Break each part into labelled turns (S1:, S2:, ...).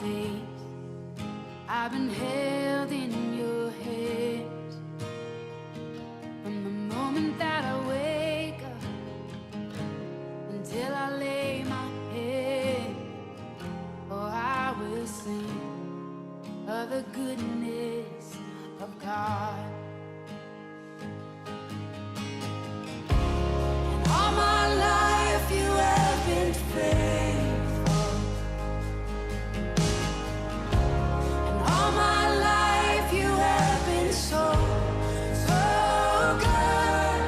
S1: days I've been held in your hands. From the moment that I wake up until I lay my head, oh, I will sing of the goodness of God. And all my life you have been faithful. And all my life you have been so, so good.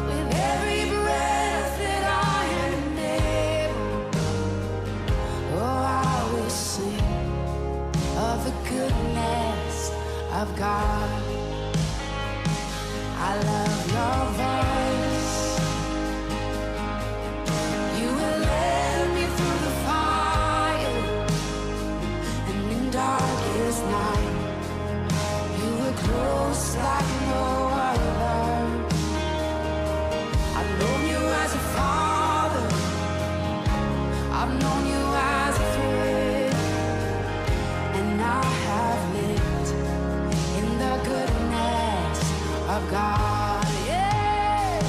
S1: With every breath that I am able, oh, I will sing of the goodness of God. I love your voice. You will lead me through the fire, and in darkest night, you were close like no other. I've known you as a father, I've known you as a friend, and I have lived in the goodness of God, yeah.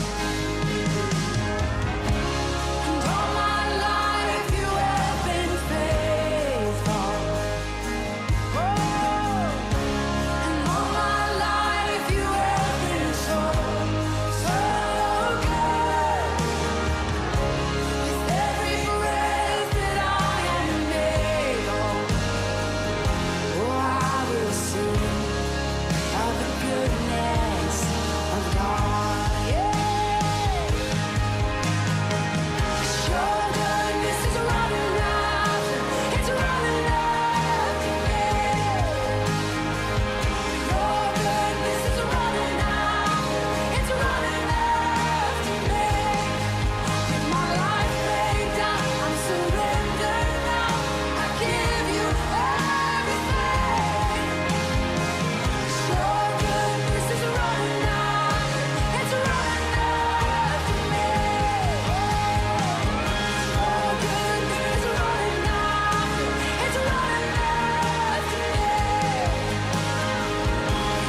S1: And all my life you have been faithful. Oh, and all my life you have been so, so good. With every breath that I am able, oh, I will sing of the goodness of God, yeah. 'Cause your goodness is running after, it's running after me. Your goodness is running after, it's running after me. With my life laid down, I'm surrendered now. I give you everything. Your goodness is running after, it's running after me. Your goodness is running after, it's running after me.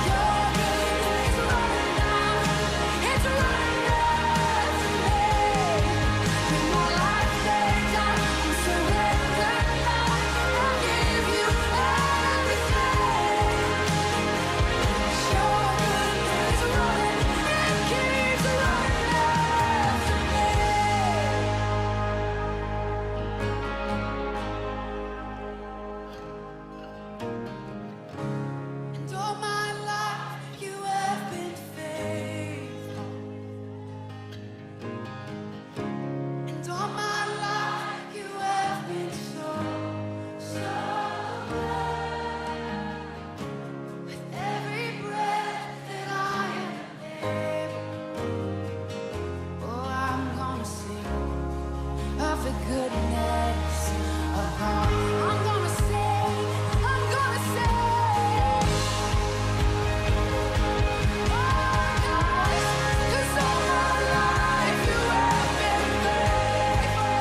S1: Your goodness is running after, it's running after me. With my life laid down, I'm surrendered now. I give you everything. Your goodness is running, it keeps running after me. And all my life you have been faithful. And all my life you have been so, so good. With every breath that I am able, oh, I'm gonna sing of the goodness of God. I'm gonna sing, I'm gonna sing. Oh, 'cause all my life you have been faithful.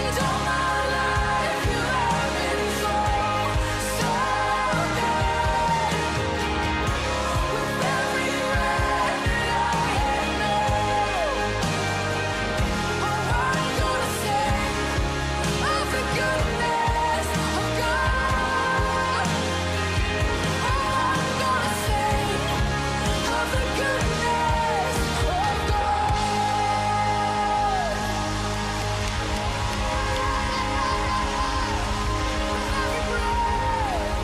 S1: And all my life you have been so, so good. With every breath that I am able, oh, I'm gonna sing of the goodness of God. Oh, I'm gonna sing of the goodness of God. Every breath,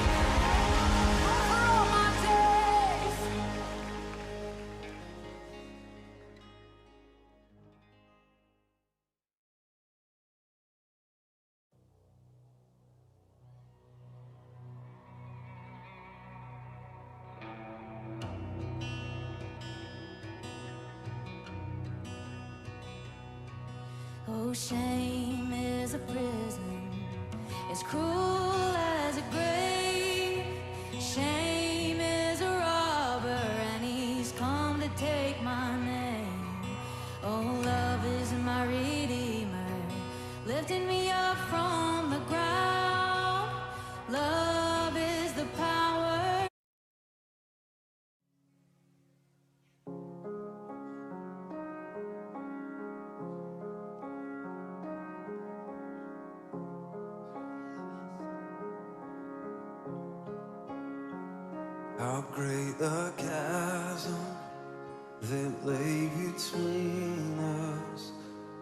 S1: for all my days. Oh, shame is a prison, as cruel as a grave. Shame is a robber, and he's take my name. Oh, love is my redeemer. lifting me up from the ground. Love is the power.
S2: How great the chasm that lay between us.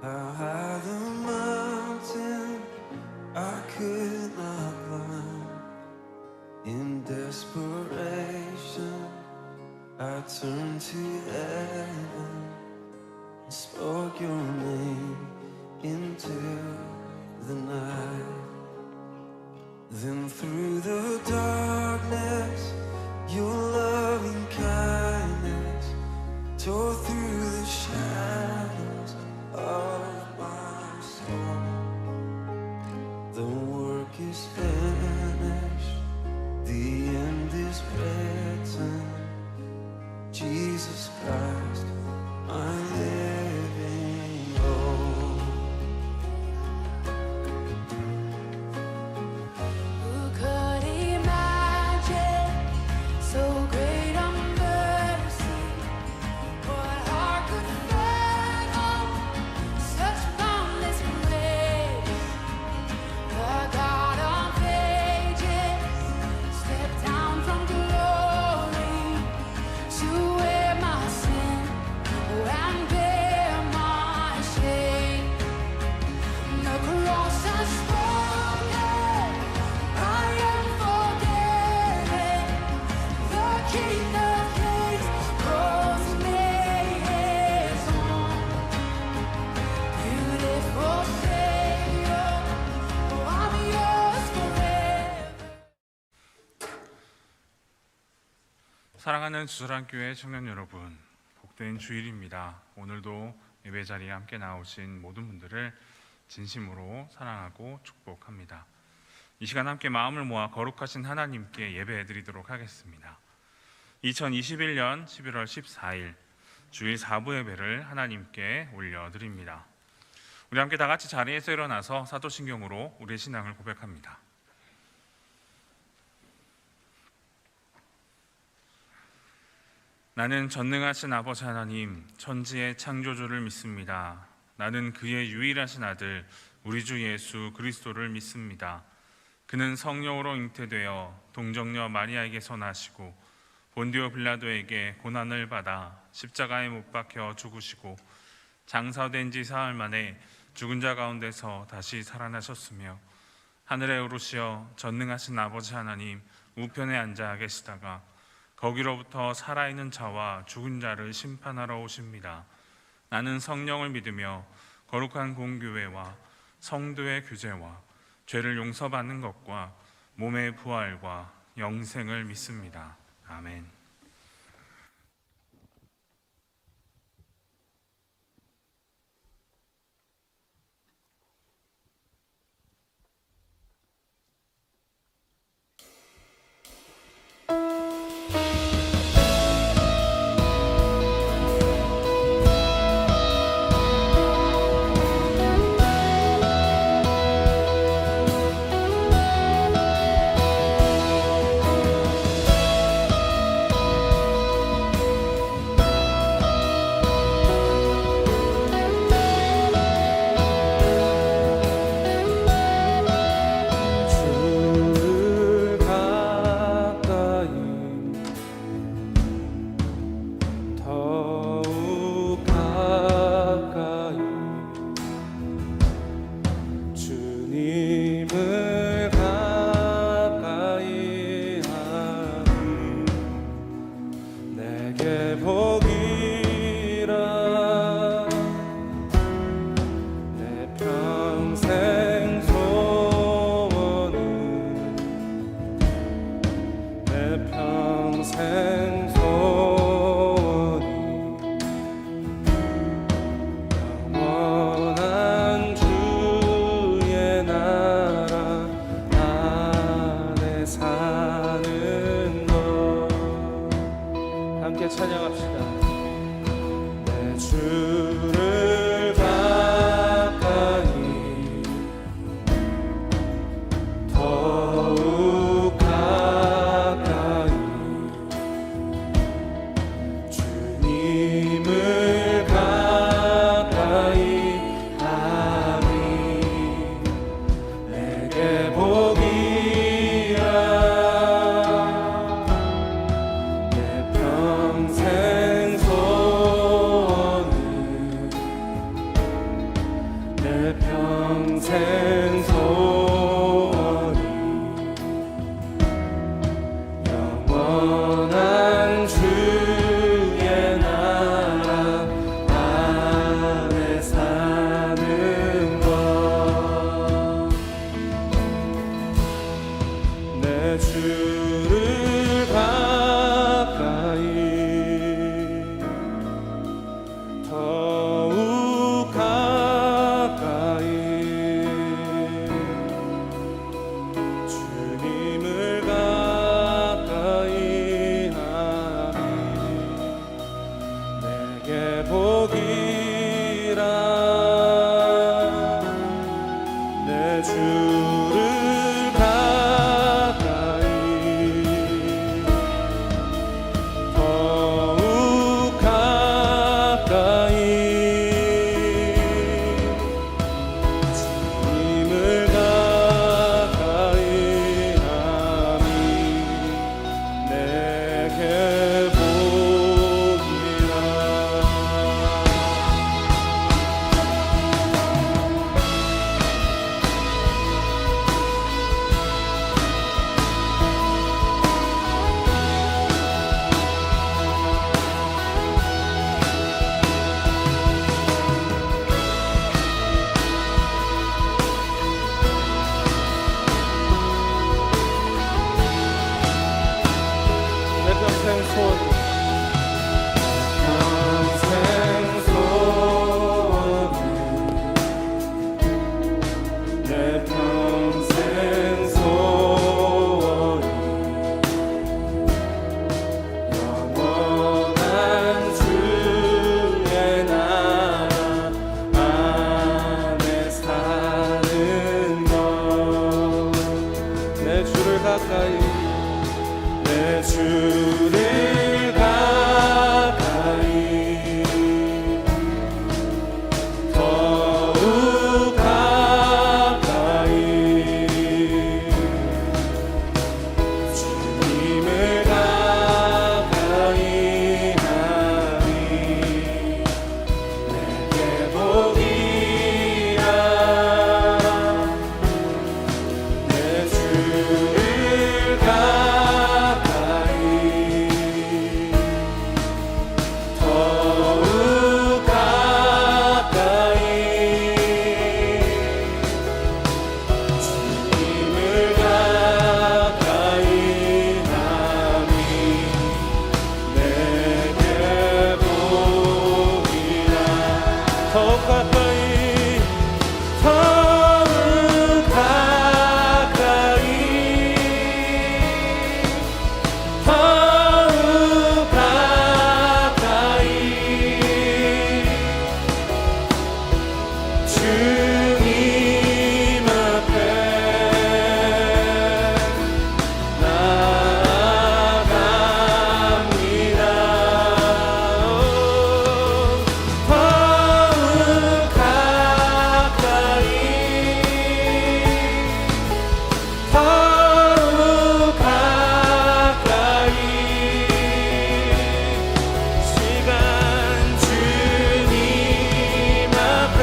S2: How high the mountain I could not climb. In desperation I turned to heaven and spoke your name into the night. Then through the darkness your loving kindness tore through the shadows of my soul. The work is finished, the end is written. Jesus Christ, my living hope.
S1: Who could imagine so great a mercy? What heart could fathom such boundless grace? The God of ages stepped down from glory to wear my sin and bear my shame. The cross has spoken, I am forgiven. The King of Kings calls me his own. Beautiful Savior, oh, I'm yours forever.
S3: 사랑하는 주사랑교회 청년 여러분, 복된 주일입니다. 오늘도 예배 자리에 함께 나오신 모든 분들을 진심으로 사랑하고 축복합니다. 이 시간 함께 마음을 모아 거룩하신 하나님께 예배해드리도록 하겠습니다. 2021년 11월 14일 주일 4부 예배를 하나님께 올려드립니다. 우리 함께 다 같이 자리에서 일어나서 사도신경으로 우리의 신앙을 고백합니다. 나는 전능하신 아버지 하나님, 천지의 창조주를 믿습니다. 나는 그의 유일하신 아들 우리 주 예수 그리스도를 믿습니다. 그는 성령으로 잉태되어 동정녀 마리아에게서 나시고 본디오 빌라도에게 고난을 받아 십자가에 못 박혀 죽으시고 장사된 지 사흘 만에 죽은 자 가운데서 다시 살아나셨으며 하늘에 오르시어 전능하신 아버지 하나님 우편에 앉아 계시다가 거기로부터 살아있는 자와 죽은 자를 심판하러 오십니다. 나는 성령을 믿으며 거룩한 공교회와 성도의 규제와 죄를 용서받는 것과 몸의 부활과 영생을 믿습니다. 아멘.
S4: 평생 소원이 영원한 주의 나라 안에 사는 것. 내 주를 가까이 더욱 가까이 주님을 가까이 하니 내게 복이라. 내 주를 가까이 더욱 가까이 주님을 가까이 하니 내게 복이라. 내 평생 소원 평생 소원은 내 평생 소원이 영원한 주의 나라 안에 사는 것. 내 주를 가까이 내 주를 가까이 더욱 가까이 주님을 가까이 하니 내게 복이라. 내 주를 가까이 더욱 가까이 주님을 가까이 하니 내게 복이라. 더욱 가까이 더욱 가까이 더욱 가까이 주님 앞에 나아갑니다. 더욱 가까이 더욱 가까이 시간 주님 앞에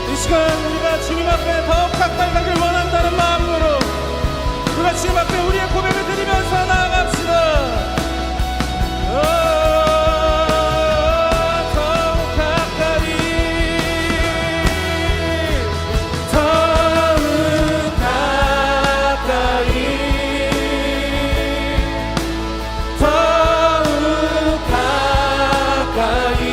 S4: 이 시간 우리가 주님 앞에 더욱 가까이 가길 원한다는 마음으로 우리가 주님 앞에 우리의 고백을 드리면서 나아갑시다. 더욱 가까이 더욱 가까이 더욱 가까이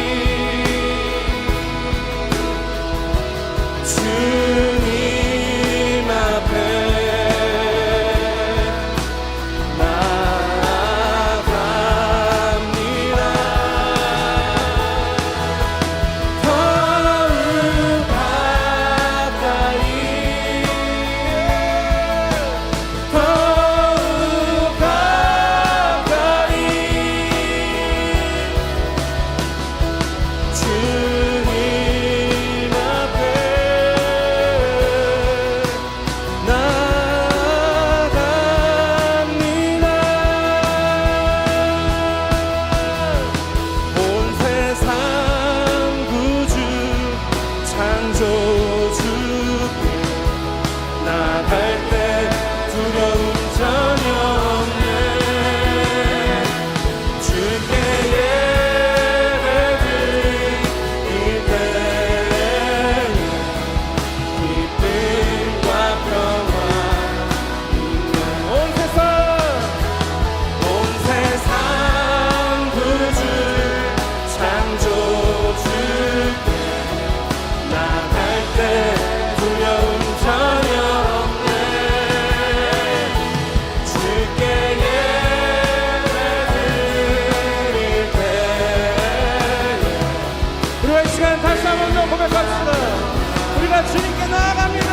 S4: 우리가 주님께 나아갑니다.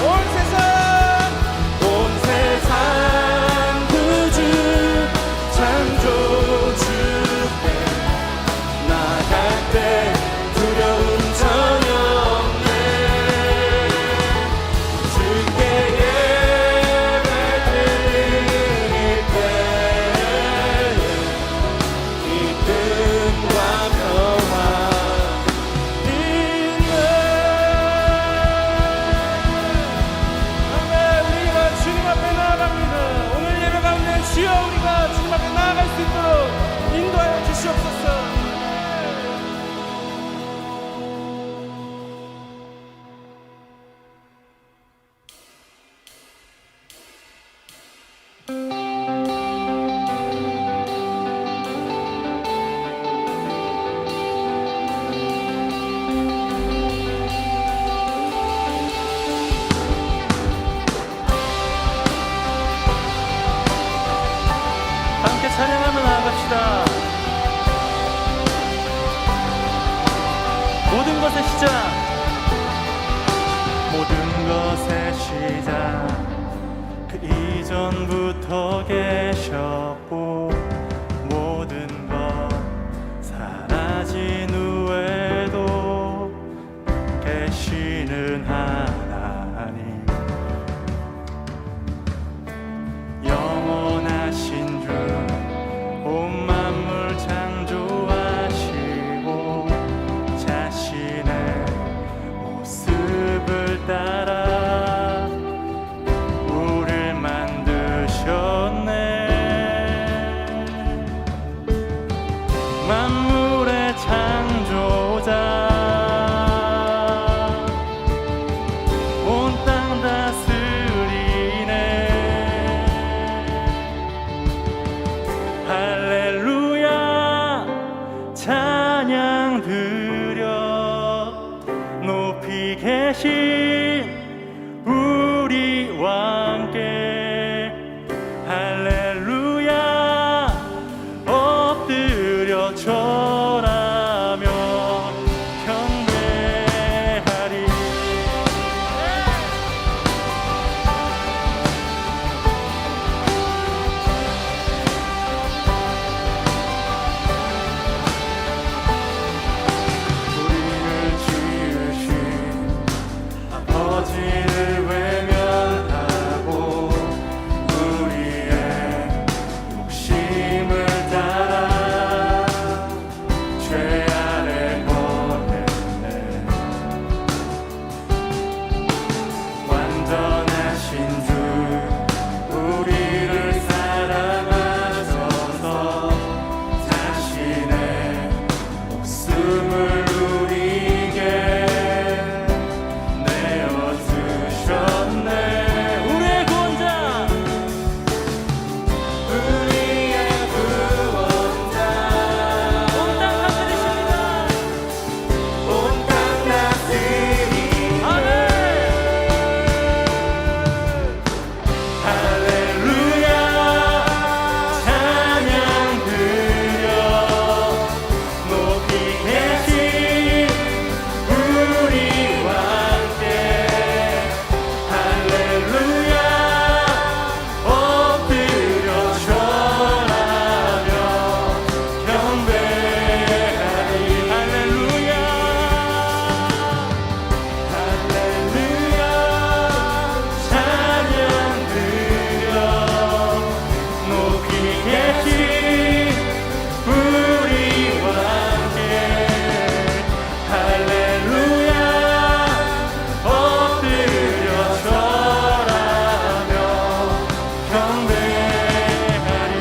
S4: 온 세상 구주 창조주께 나갈 때 두려움 전혀 없네. 주께 예배 드릴 때 기쁨과 평화 있네. 아멘. 우리가 주님 앞에 나아갑니다. 오늘 예배 가운데 주여 우리가 주님 앞에 나아갈 수 있도록 인도하여 주시옵소서. 함께 찬양하며 나아갑시다. 모든 것의 시작, 모든 것의 시작 그 이전부터 계셨고 모든 것 사라진 후에도 계시는 하나님, 영원하신 주 온 만물 창조하시고 자신의 모습을 따라 우릴 만드셨네. 만물의 창조자 온 땅 다스리네. 할렐루야 찬양 드려 높이 계신 우리 왕께 할렐루야 엎드려 절하며 경배하리. 우리를 지으신 아버지를 외면하고 우리의 욕심을 따라 죄 아래 보냈네. 완전하신 주 우리를 사랑하셔서 자신의 목숨을 우리에게 내어주셨네. 우리의 구원자, 우리의 구원자 온 땅 다스리십니다. 온 땅 다스리네. 아멘. 할렐루야 찬양 드려 높이 계신 우리 왕께 할렐루야 엎드려 절하며 경배하리. 할렐루야 할렐루야 찬양 드려 높이 계신 우리 왕께 할렐루야 엎드려 절하며 경배하리.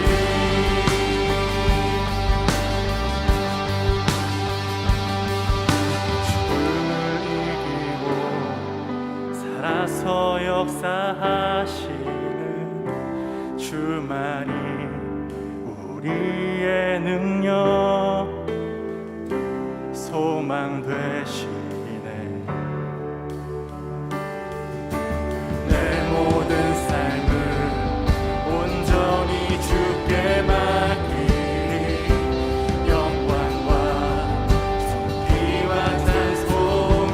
S4: 죽음을 이기고 살아서 역사하시는 주만이 우리의 능력 소망 되시네. 내 모든 삶을 온전히 주께 맡기리. 영광과 존귀와 찬송을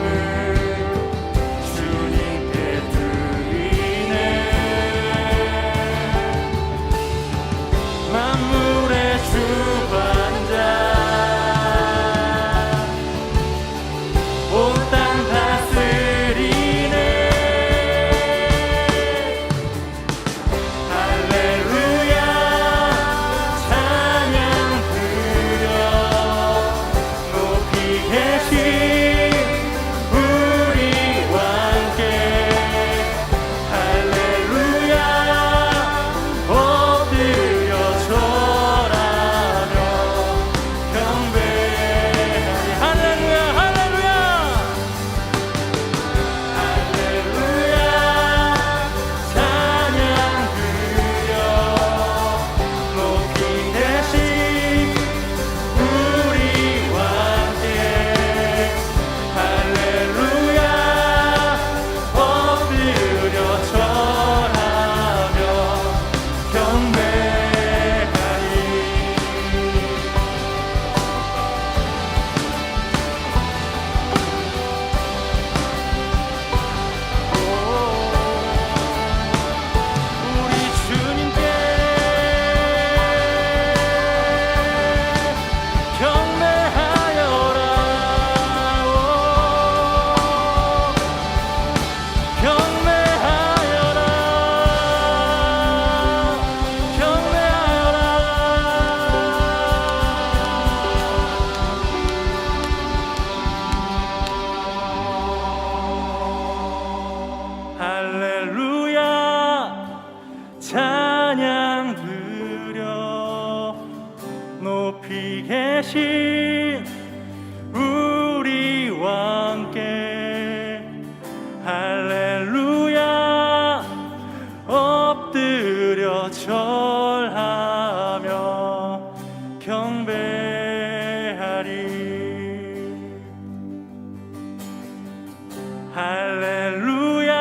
S5: 할렐루야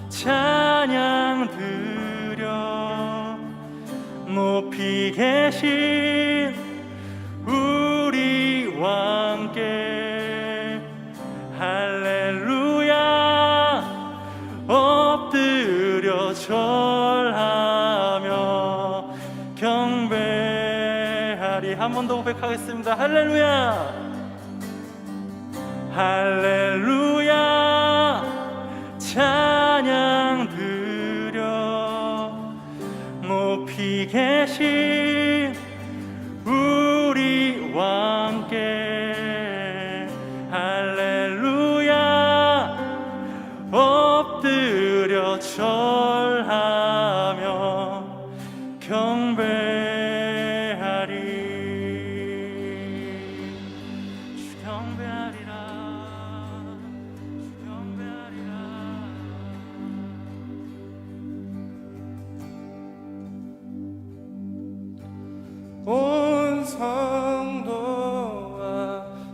S5: 찬양 드려 높이 계신 우리 왕께 할렐루야 엎드려 절하며 경배하리. 한 번 더 고백하겠습니다. 할렐루야 할렐루야 찬양 드려 높이 계신 우리 왕께 할렐루야 엎드려 절하며 경배하리. 주 경배하리라 주 경배하리라.
S4: 온 성도와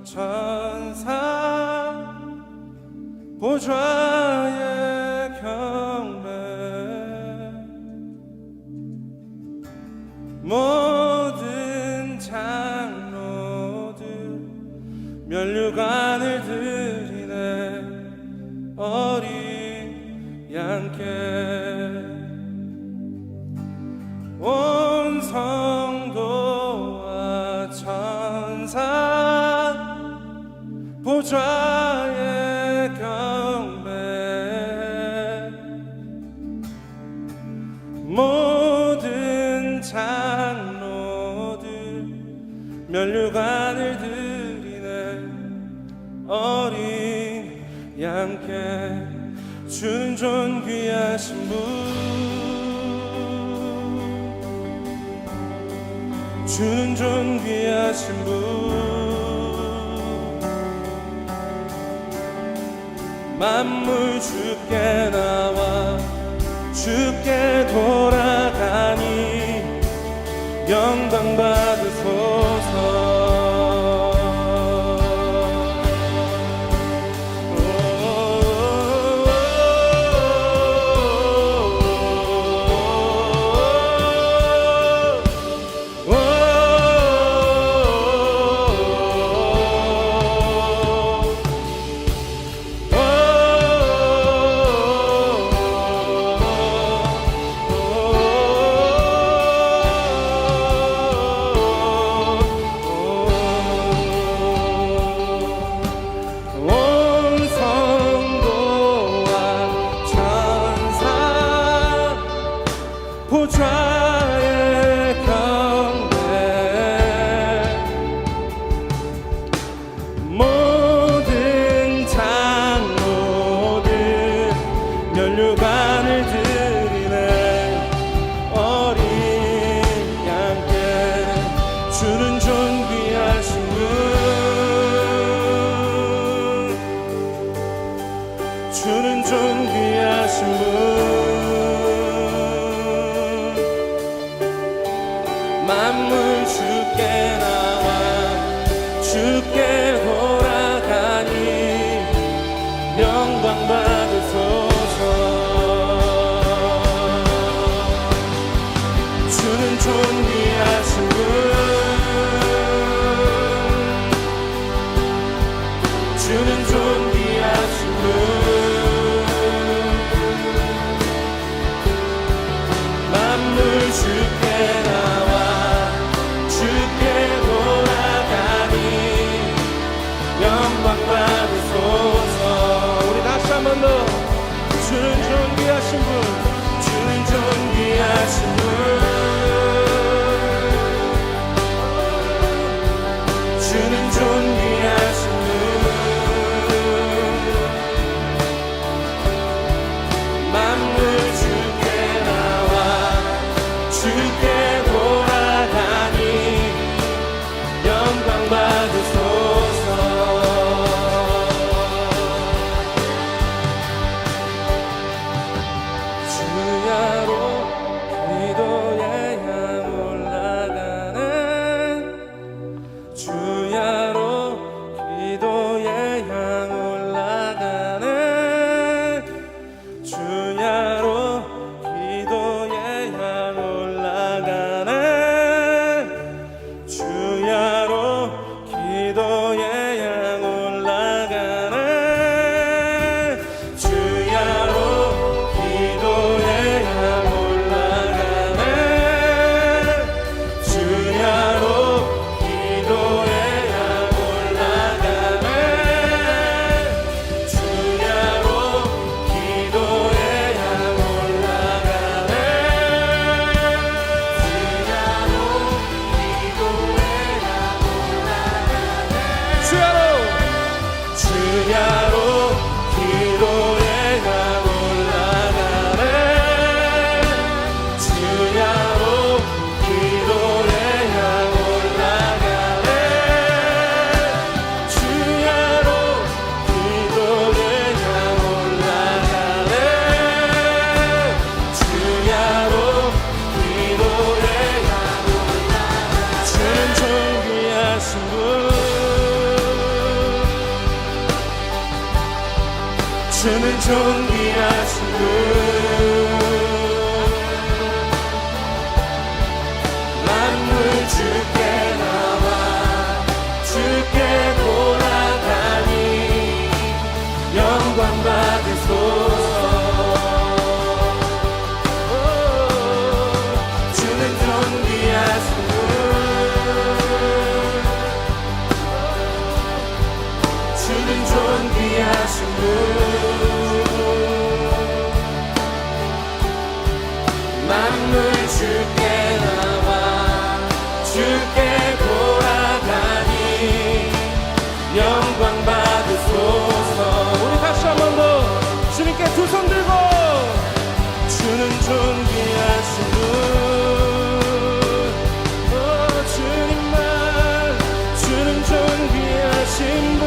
S4: 천사 보좌의 경배 모든 장로들 면류관을 드리네 어린 양께 온 성도와 천사 보좌의 경배 모든 장로들 면류관을 드리네 어린 양께 주는 존귀하신 분 주는 존귀하신 분 만물 주께 나와 주께 돌아가니 영광 받으소서. 보좌의 경배 모든 장로들 면류관을 드리네 어린 양께 주는 존귀하신 분 주는 존귀하신 분 만물 주께 나와 주께 돌아가니 영광 받으소서. 주는 존귀하신 분 주는 존귀하신 분 만물 주께 나와 영광 받으소서. 우리 다시 한 번 더 주는 존귀하신 분 주는 존귀하신 분 주는 존귀하신 분 만물 주께 나와 주께 돌아가니 영광 받으소서. 주야로 주는 존귀하신 분 만물 주께 나와 주께 돌아가니 영광 받으소서. 주는 존귀하신 분 주는 존귀하신 분 만물 주께 나와 주께 돌아가니 영광 받으소서. 우리 다시 한 번 더 주님께 두 손 들고 주는 존귀하신 분 주님만 주는 존귀하신 분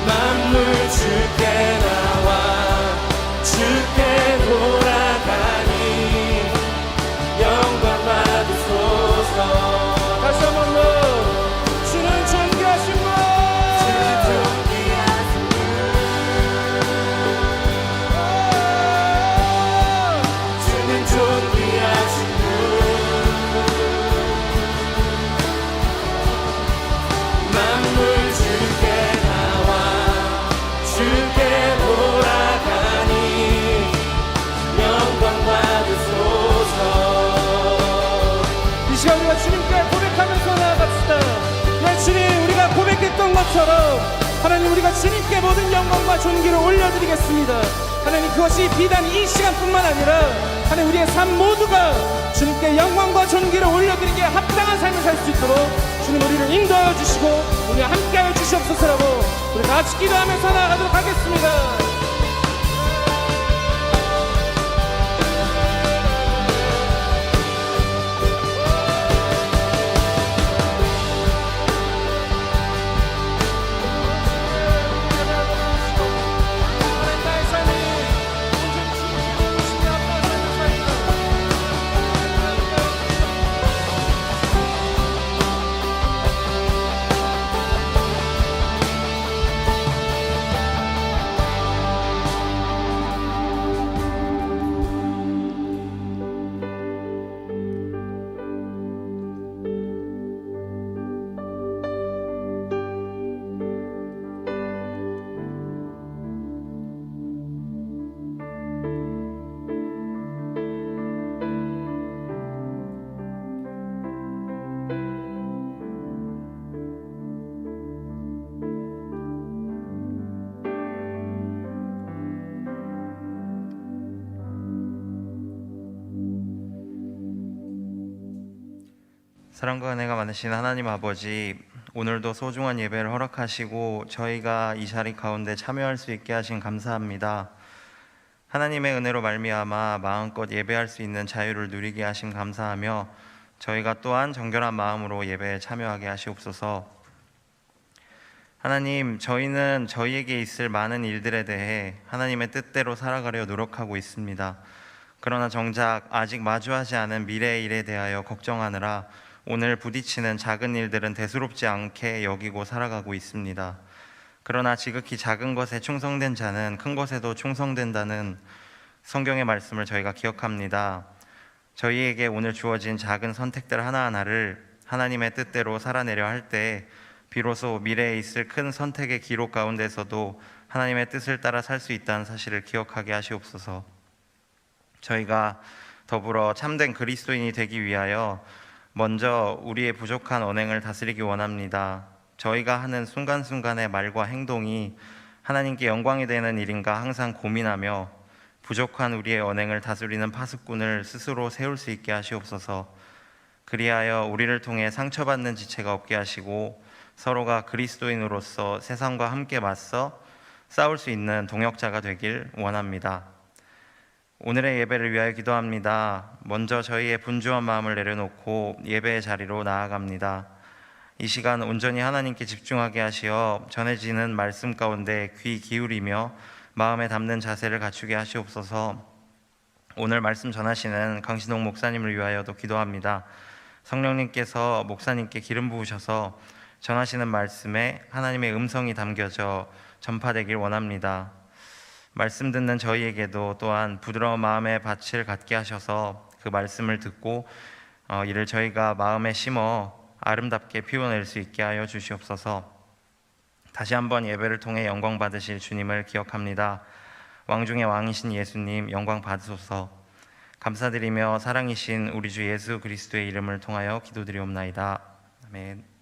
S4: 만물 주께 나와 주께 돌아가니 영광 받으소서. 다시 한 번 더 주는 존귀하신 분 주는 존귀하신 분 주는 존귀하신 분 만물 주께 나와 주께 돌아가니 영광 받으소서. 이 시간 우리가 주님께 고백하면서 나아갑시다. 예, 주님, 우리가 고백했던 것처럼 하나님, 우리가 주님께 모든 영광과 존귀를 올려드리겠습니다. 하나님, 그것이 비단 이 시간뿐만 아니라 하나님, 우리의 삶 모두가 주님께 영광과 존귀를 올려드리기에 합당한 삶을 살 수 있도록 주님 우리를 인도하여 주시고 우리와 함께하여 주시옵소서라고 우리 다 같이 기도하면서 나아가도록 하겠습니다.
S6: 사랑과 은혜가 많으신 하나님 아버지, 오늘도 소중한 예배를 허락하시고 저희가 이 자리 가운데 참여할 수 있게 하신 감사합니다. 하나님의 은혜로 말미암아 마음껏 예배할 수 있는 자유를 누리게 하신 감사하며 저희가 또한 정결한 마음으로 예배에 참여하게 하시옵소서. 하나님, 저희는 저희에게 있을 많은 일들에 대해 하나님의 뜻대로 살아가려 노력하고 있습니다. 그러나 정작 아직 마주하지 않은 미래의 일에 대하여 걱정하느라 오늘 부딪히는 작은 일들은 대수롭지 않게 여기고 살아가고 있습니다. 그러나 지극히 작은 것에 충성된 자는 큰 것에도 충성된다는 성경의 말씀을 저희가 기억합니다. 저희에게 오늘 주어진 작은 선택들 하나하나를 하나님의 뜻대로 살아내려 할 때 비로소 미래에 있을 큰 선택의 기록 가운데서도 하나님의 뜻을 따라 살 수 있다는 사실을 기억하게 하시옵소서. 저희가 더불어 참된 그리스도인이 되기 위하여 먼저 우리의 부족한 언행을 다스리기 원합니다. 저희가 하는 순간순간의 말과 행동이 하나님께 영광이 되는 일인가 항상 고민하며 부족한 우리의 언행을 다스리는 파수꾼을 스스로 세울 수 있게 하시옵소서. 그리하여 우리를 통해 상처받는 지체가 없게 하시고 서로가 그리스도인으로서 세상과 함께 맞서 싸울 수 있는 동역자가 되길 원합니다. 오늘의 예배를 위하여 기도합니다. 먼저 저희의 분주한 마음을 내려놓고 예배의 자리로 나아갑니다. 이 시간 온전히 하나님께 집중하게 하시어 전해지는 말씀 가운데 귀 기울이며 마음에 담는 자세를 갖추게 하시옵소서. 오늘 말씀 전하시는 강신홍 목사님을 위하여도 기도합니다. 성령님께서 목사님께 기름 부으셔서 전하시는 말씀에 하나님의 음성이 담겨져 전파되길 원합니다. 말씀 듣는 저희에게도 또한 부드러운 마음의 밭을 갖게 하셔서 그 말씀을 듣고 이를 저희가 마음에 심어 아름답게 피워낼 수 있게 하여 주시옵소서. 다시 한번 예배를 통해 영광 받으실 주님을 기억합니다. 왕 중의 왕이신 예수님 영광 받으소서. 감사드리며 사랑이신 우리 주 예수 그리스도의 이름을 통하여 기도드리옵나이다. 아멘.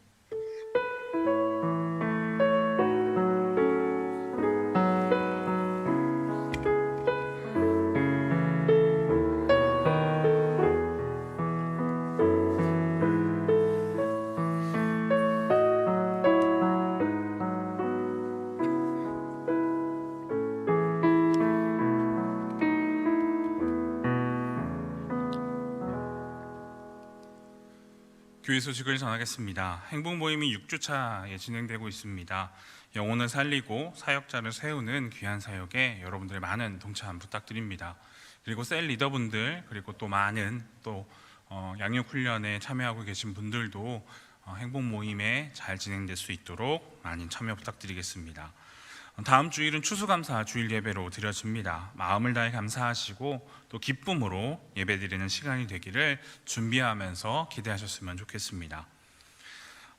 S3: 교회 소식을 전하겠습니다. 행복 모임이 6주차에 진행되고 있습니다. 영혼을 살리고 사역자를 세우는 귀한 사역에 여러분들의 많은 동참 부탁드립니다. 그리고 셀 리더분들 그리고 또 많은 양육 훈련에 참여하고 계신 분들도 행복 모임에 잘 진행될 수 있도록 많은 참여 부탁드리겠습니다. 다음 주일은 추수감사 주일 예배로 드려집니다. 마음을 다해 감사하시고 또 기쁨으로 예배드리는 시간이 되기를 준비하면서 기대하셨으면 좋겠습니다.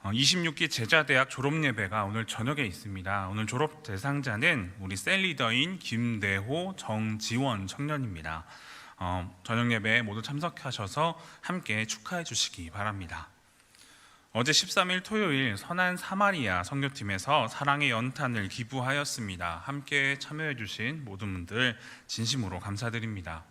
S3: 26기 제자대학 졸업예배가 오늘 저녁에 있습니다. 오늘 졸업 대상자는 우리 셀리더인 김대호, 정지원 청년입니다. 저녁 예배에 모두 참석하셔서 함께 축하해 주시기 바랍니다. 어제 13일 토요일 선한 사마리아 선교팀에서 사랑의 연탄을 기부하였습니다. 함께 참여해 주신 모든 분들 진심으로 감사드립니다.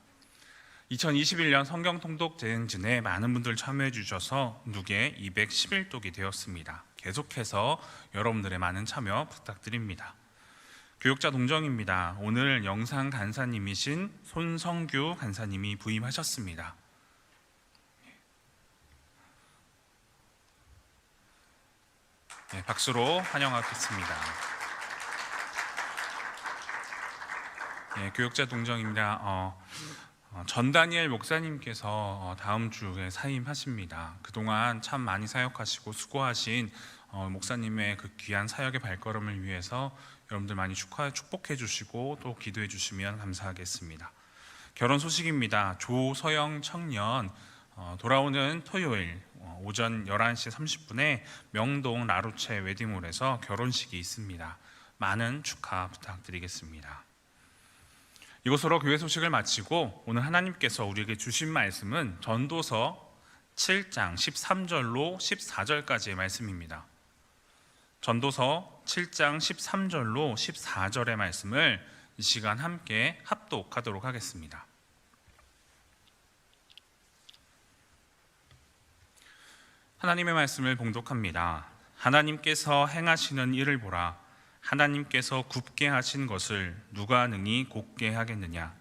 S3: 2021년 성경 통독 대행진에 많은 분들 참여해 주셔서 누계 211독이 되었습니다. 계속해서 여러분들의 많은 참여 부탁드립니다. 교육자 동정입니다. 오늘 영상 간사님이신 손성규 간사님이 부임하셨습니다. 네, 박수로 환영하겠습니다. 네, 교육자 동정입니다. 전다니엘 목사님께서 다음 주에 사임하십니다. 그동안 참 많이 사역하시고 수고하신 목사님의 그 귀한 사역의 발걸음을 위해서 여러분들 많이 축복해 주시고 또 기도해 주시면 감사하겠습니다. 결혼 소식입니다. 조서영 청년 돌아오는 토요일 오전 11시 30분에 명동 라루체 웨딩홀에서 결혼식이 있습니다. 많은 축하 부탁드리겠습니다. 이것으로 교회 소식을 마치고 오늘 하나님께서 우리에게 주신 말씀은 전도서 7장 13절로 14절까지의 말씀입니다. 전도서 7장 13절로 14절의 말씀을 이 시간 함께 합독하도록 하겠습니다. 하나님의 말씀을 봉독합니다. 하나님께서 행하시는 일을 보라. 하나님께서 굽게 하신 것을 누가 능히 곧게 하겠느냐.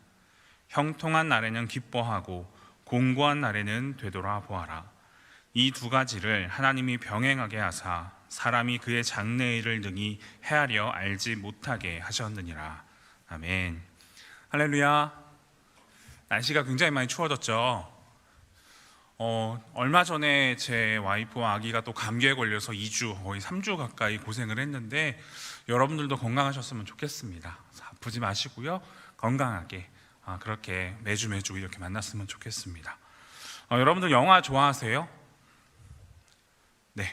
S3: 형통한 날에는 기뻐하고 공고한 날에는 되돌아 보아라. 이 두 가지를 하나님이 병행하게 하사 사람이 그의 장래일을 능히 헤아려 알지 못하게 하셨느니라. 아멘. 할렐루야. 날씨가 굉장히 많이 추워졌죠. 얼마 전에 제 와이프와 아기가 또 감기에 걸려서 2주 거의 3주 가까이 고생을 했는데 여러분들도 건강하셨으면 좋겠습니다. 아프지 마시고요, 건강하게 그렇게 매주 이렇게 만났으면 좋겠습니다. 여러분들 영화 좋아하세요? 네,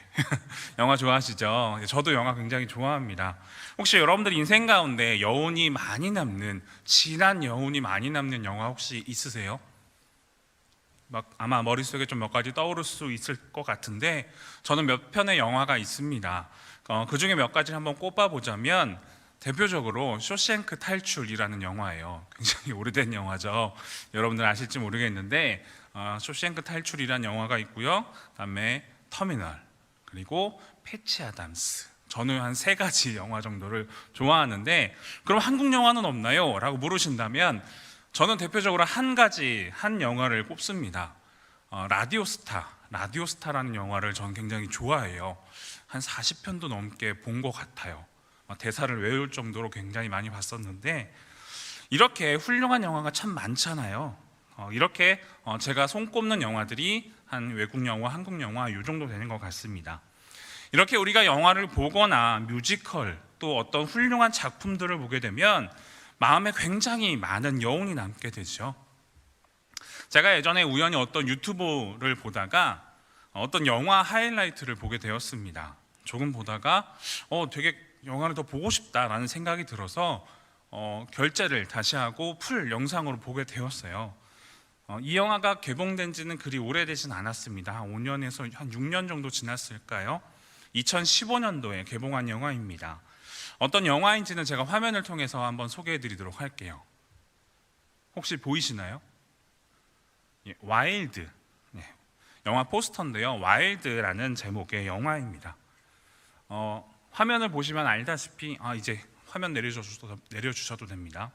S3: 영화 좋아하시죠? 저도 영화 굉장히 좋아합니다. 혹시 여러분들 인생 가운데 여운이 많이 남는, 진한 여운이 많이 남는 영화 혹시 있으세요? 아마 머릿속에 좀 몇 가지 떠오를 수 있을 것 같은데 저는 몇 편의 영화가 있습니다. 그 중에 몇 가지를 한번 꼽아보자면 대표적으로 쇼생크 탈출이라는 영화예요. 굉장히 오래된 영화죠. 여러분들 아실지 모르겠는데 쇼생크 탈출이라는 영화가 있고요. 그다음에 터미널, 그리고 패치 아담스. 저는 한 3가지 영화 정도를 좋아하는데 그럼 한국 영화는 없나요? 라고 물으신다면 저는 대표적으로 한 영화를 꼽습니다. 라디오스타라는 영화를 저는 굉장히 좋아해요. 한 40편도 넘게 본 것 같아요. 대사를 외울 정도로 굉장히 많이 봤었는데 이렇게 훌륭한 영화가 참 많잖아요. 이렇게 제가 손꼽는 영화들이 한 외국 영화, 한국 영화 이 정도 되는 것 같습니다. 이렇게 우리가 영화를 보거나 뮤지컬 또 어떤 훌륭한 작품들을 보게 되면 마음에 굉장히 많은 여운이 남게 되죠. 제가 예전에 우연히 어떤 유튜브를 보다가 어떤 영화 하이라이트를 보게 되었습니다. 조금 보다가 되게 영화를 더 보고 싶다라는 생각이 들어서 결제를 다시 하고 풀 영상으로 보게 되었어요. 이 영화가 개봉된 지는 그리 오래되진 않았습니다. 한 5년에서 한 6년 정도 지났을까요? 2015년도에 개봉한 영화입니다. 어떤 영화인지는 제가 화면을 통해서 한번 소개해 드리도록 할게요. 혹시 보이시나요? 예, 와일드. 네, 영화 포스터인데요. 와일드라는 제목의 영화입니다. 화면을 보시면 알다시피 이제 화면 내려주셔도 됩니다.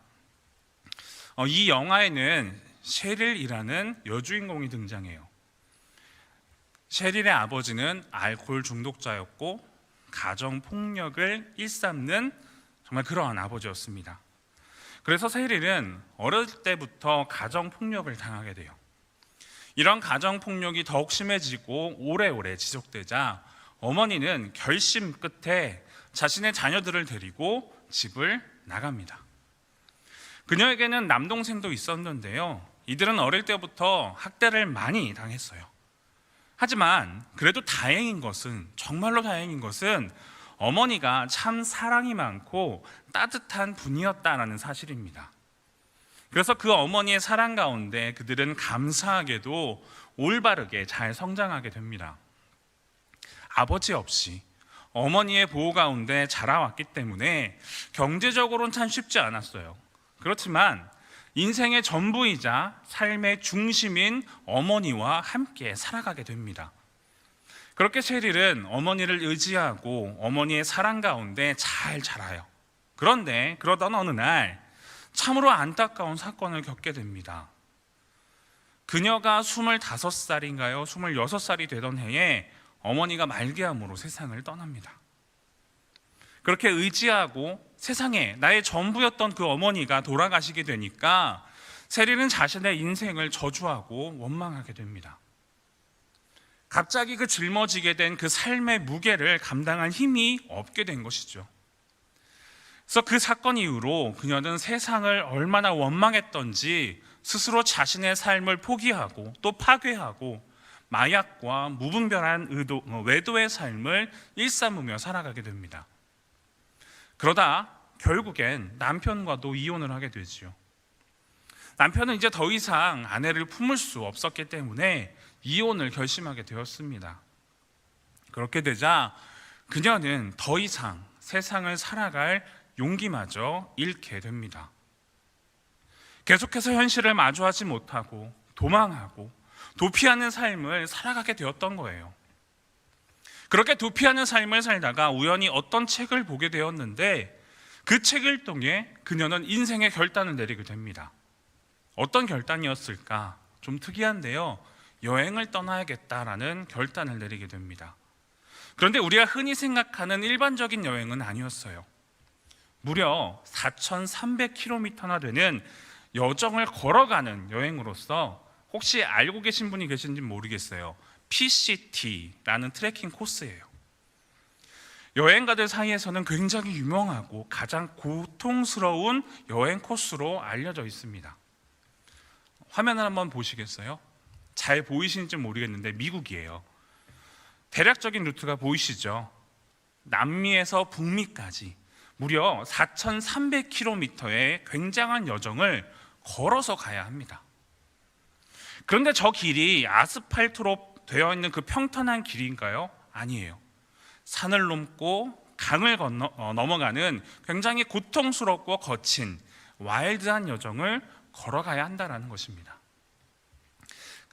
S3: 이 영화에는 셰릴이라는 여주인공이 등장해요. 셰릴의 아버지는 알코올 중독자였고 가정 폭력을 일삼는 정말 그러한 아버지였습니다. 그래서 셰릴은 어릴 때부터 가정 폭력을 당하게 돼요. 이런 가정 폭력이 더욱 심해지고 오래오래 지속되자 어머니는 결심 끝에 자신의 자녀들을 데리고 집을 나갑니다. 그녀에게는 남동생도 있었는데요. 이들은 어릴 때부터 학대를 많이 당했어요. 하지만 그래도 정말로 다행인 것은 어머니가 참 사랑이 많고 따뜻한 분이었다라는 사실입니다. 그래서 그 어머니의 사랑 가운데 그들은 감사하게도 올바르게 잘 성장하게 됩니다. 아버지 없이 어머니의 보호 가운데 자라왔기 때문에 경제적으로는 참 쉽지 않았어요. 그렇지만 인생의 전부이자 삶의 중심인 어머니와 함께 살아가게 됩니다. 그렇게 셰릴은 어머니를 의지하고 어머니의 사랑 가운데 잘 자라요. 그런데 그러던 어느 날 참으로 안타까운 사건을 겪게 됩니다. 그녀가 25살인가요? 26살이 되던 해에 어머니가 말기암으로 세상을 떠납니다. 그렇게 의지하고 세상에 나의 전부였던 그 어머니가 돌아가시게 되니까 셰릴은 자신의 인생을 저주하고 원망하게 됩니다. 갑자기 그 짊어지게 된 그 삶의 무게를 감당할 힘이 없게 된 것이죠. 그래서 그 사건 이후로 그녀는 세상을 얼마나 원망했던지 스스로 자신의 삶을 포기하고 또 파괴하고 마약과 무분별한 외도의 삶을 일삼으며 살아가게 됩니다. 그러다 결국엔 남편과도 이혼을 하게 되지요. 남편은 이제 더 이상 아내를 품을 수 없었기 때문에 이혼을 결심하게 되었습니다. 그렇게 되자 그녀는 더 이상 세상을 살아갈 용기마저 잃게 됩니다. 계속해서 현실을 마주하지 못하고 도망하고 도피하는 삶을 살아가게 되었던 거예요. 그렇게 도피하는 삶을 살다가 우연히 어떤 책을 보게 되었는데 그 책을 통해 그녀는 인생의 결단을 내리게 됩니다. 어떤 결단이었을까? 좀 특이한데요. 여행을 떠나야겠다라는 결단을 내리게 됩니다. 그런데 우리가 흔히 생각하는 일반적인 여행은 아니었어요. 무려 4,300km나 되는 여정을 걸어가는 여행으로서 혹시 알고 계신 분이 계신지 모르겠어요. PCT라는 트레킹 코스예요. 여행가들 사이에서는 굉장히 유명하고 가장 고통스러운 여행 코스로 알려져 있습니다. 화면을 한번 보시겠어요? 잘 보이시는지 모르겠는데 미국이에요. 대략적인 루트가 보이시죠? 남미에서 북미까지 무려 4,300km의 굉장한 여정을 걸어서 가야 합니다. 그런데 저 길이 아스팔트로 되어 있는 그 평탄한 길인가요? 아니에요. 산을 넘고 강을 넘어가는 굉장히 고통스럽고 거친 와일드한 여정을 걸어가야 한다는 것입니다.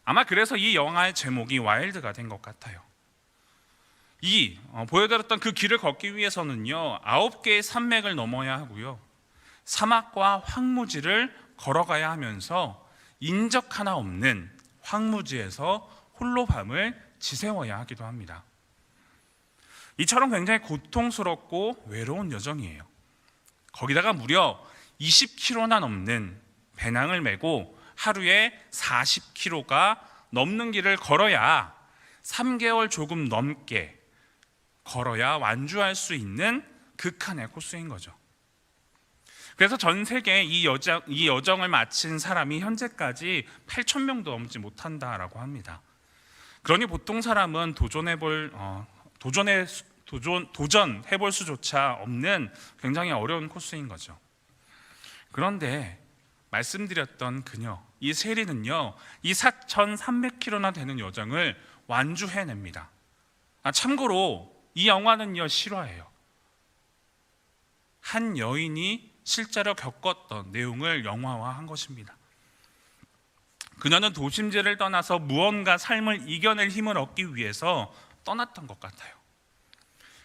S3: 아마 그래서 이 영화의 제목이 와일드가 된 것 같아요. 보여드렸던 그 길을 걷기 위해서는요 9개의 산맥을 넘어야 하고요 사막과 황무지를 걸어가야 하면서 인적 하나 없는 황무지에서 홀로 밤을 지새워야 하기도 합니다. 이처럼 굉장히 고통스럽고 외로운 여정이에요. 거기다가 무려 20km나 넘는 배낭을 메고 하루에 40km가 넘는 길을 걸어야 3개월 조금 넘게 걸어야 완주할 수 있는 극한의 코스인 거죠. 그래서 전 세계에 이 여정을 마친 사람이 현재까지 8,000명도 넘지 못한다라고 합니다. 그러니 보통 사람은 도전해볼 수조차 없는 굉장히 어려운 코스인 거죠. 그런데 말씀드렸던 그녀, 이 세리는요, 이 4,300km나 되는 여정을 완주해냅니다. 참고로 이 영화는요, 실화예요. 한 여인이 실제로 겪었던 내용을 영화화한 것입니다. 그녀는 도심지를 떠나서 무언가 삶을 이겨낼 힘을 얻기 위해서 떠났던 것 같아요.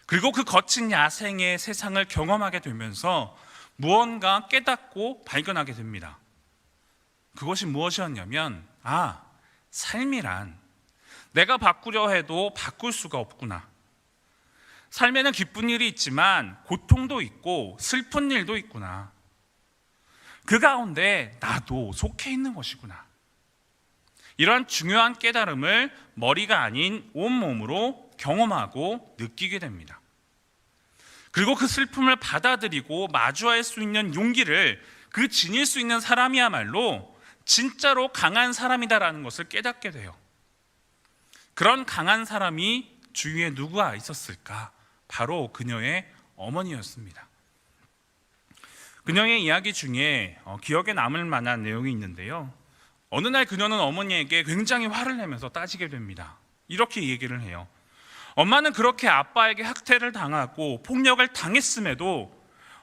S3: 그리고 그 거친 야생의 세상을 경험하게 되면서 무언가 깨닫고 발견하게 됩니다. 그것이 무엇이었냐면, 삶이란 내가 바꾸려 해도 바꿀 수가 없구나. 삶에는 기쁜 일이 있지만 고통도 있고 슬픈 일도 있구나. 그 가운데 나도 속해 있는 것이구나. 이러한 중요한 깨달음을 머리가 아닌 온몸으로 경험하고 느끼게 됩니다. 그리고 그 슬픔을 받아들이고 마주할 수 있는 용기를 지닐 수 있는 사람이야말로 진짜로 강한 사람이다라는 것을 깨닫게 돼요. 그런 강한 사람이 주위에 누가 있었을까? 바로 그녀의 어머니였습니다. 그녀의 이야기 중에 기억에 남을 만한 내용이 있는데요. 어느 날 그녀는 어머니에게 굉장히 화를 내면서 따지게 됩니다. 이렇게 얘기를 해요. 엄마는 그렇게 아빠에게 학대를 당하고 폭력을 당했음에도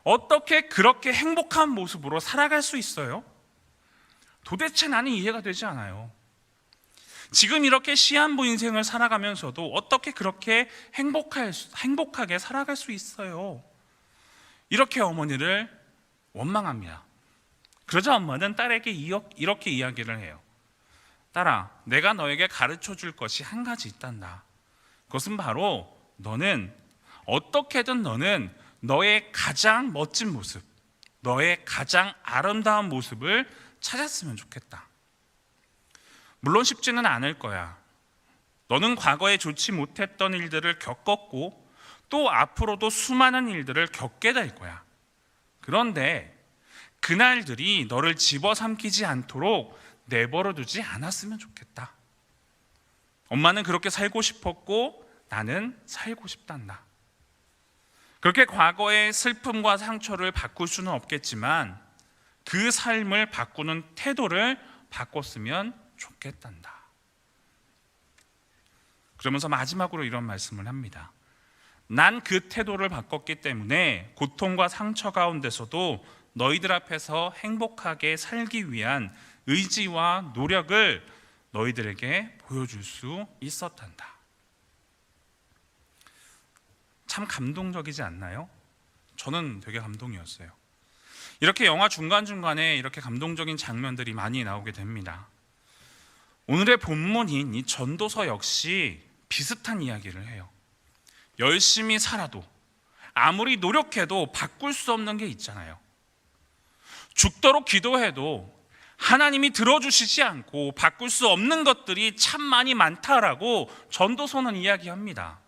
S3: 어떻게 그렇게 행복한 모습으로 살아갈 수 있어요? 도대체 나는 이해가 되지 않아요. 지금 이렇게 시한부 인생을 살아가면서도 어떻게 그렇게 행복하게 살아갈 수 있어요? 이렇게 어머니를 원망합니다. 그러자 엄마는 딸에게 이렇게 이야기를 해요. 딸아, 내가 너에게 가르쳐 줄 것이 한 가지 있단다. 그것은 바로 어떻게든 너는 너의 가장 멋진 모습, 너의 가장 아름다운 모습을 찾았으면 좋겠다. 물론 쉽지는 않을 거야. 너는 과거에 좋지 못했던 일들을 겪었고 또 앞으로도 수많은 일들을 겪게 될 거야. 그런데 그날들이 너를 집어삼키지 않도록 내버려 두지 않았으면 좋겠다. 엄마는 그렇게 살고 싶었고 나는 살고 싶단다. 그렇게 과거의 슬픔과 상처를 바꿀 수는 없겠지만 그 삶을 바꾸는 태도를 바꿨으면 좋겠단다. 그러면서 마지막으로 이런 말씀을 합니다. 난 그 태도를 바꿨기 때문에 고통과 상처 가운데서도 너희들 앞에서 행복하게 살기 위한 의지와 노력을 너희들에게 보여줄 수 있었단다. 참 감동적이지 않나요? 저는 되게 감동이었어요. 이렇게 영화 중간중간에 이렇게 감동적인 장면들이 많이 나오게 됩니다. 오늘의 본문인 이 전도서 역시 비슷한 이야기를 해요. 열심히 살아도 아무리 노력해도 바꿀 수 없는 게 있잖아요. 죽도록 기도해도 하나님이 들어주시지 않고 바꿀 수 없는 것들이 참 많이 많다라고 전도서는 이야기합니다.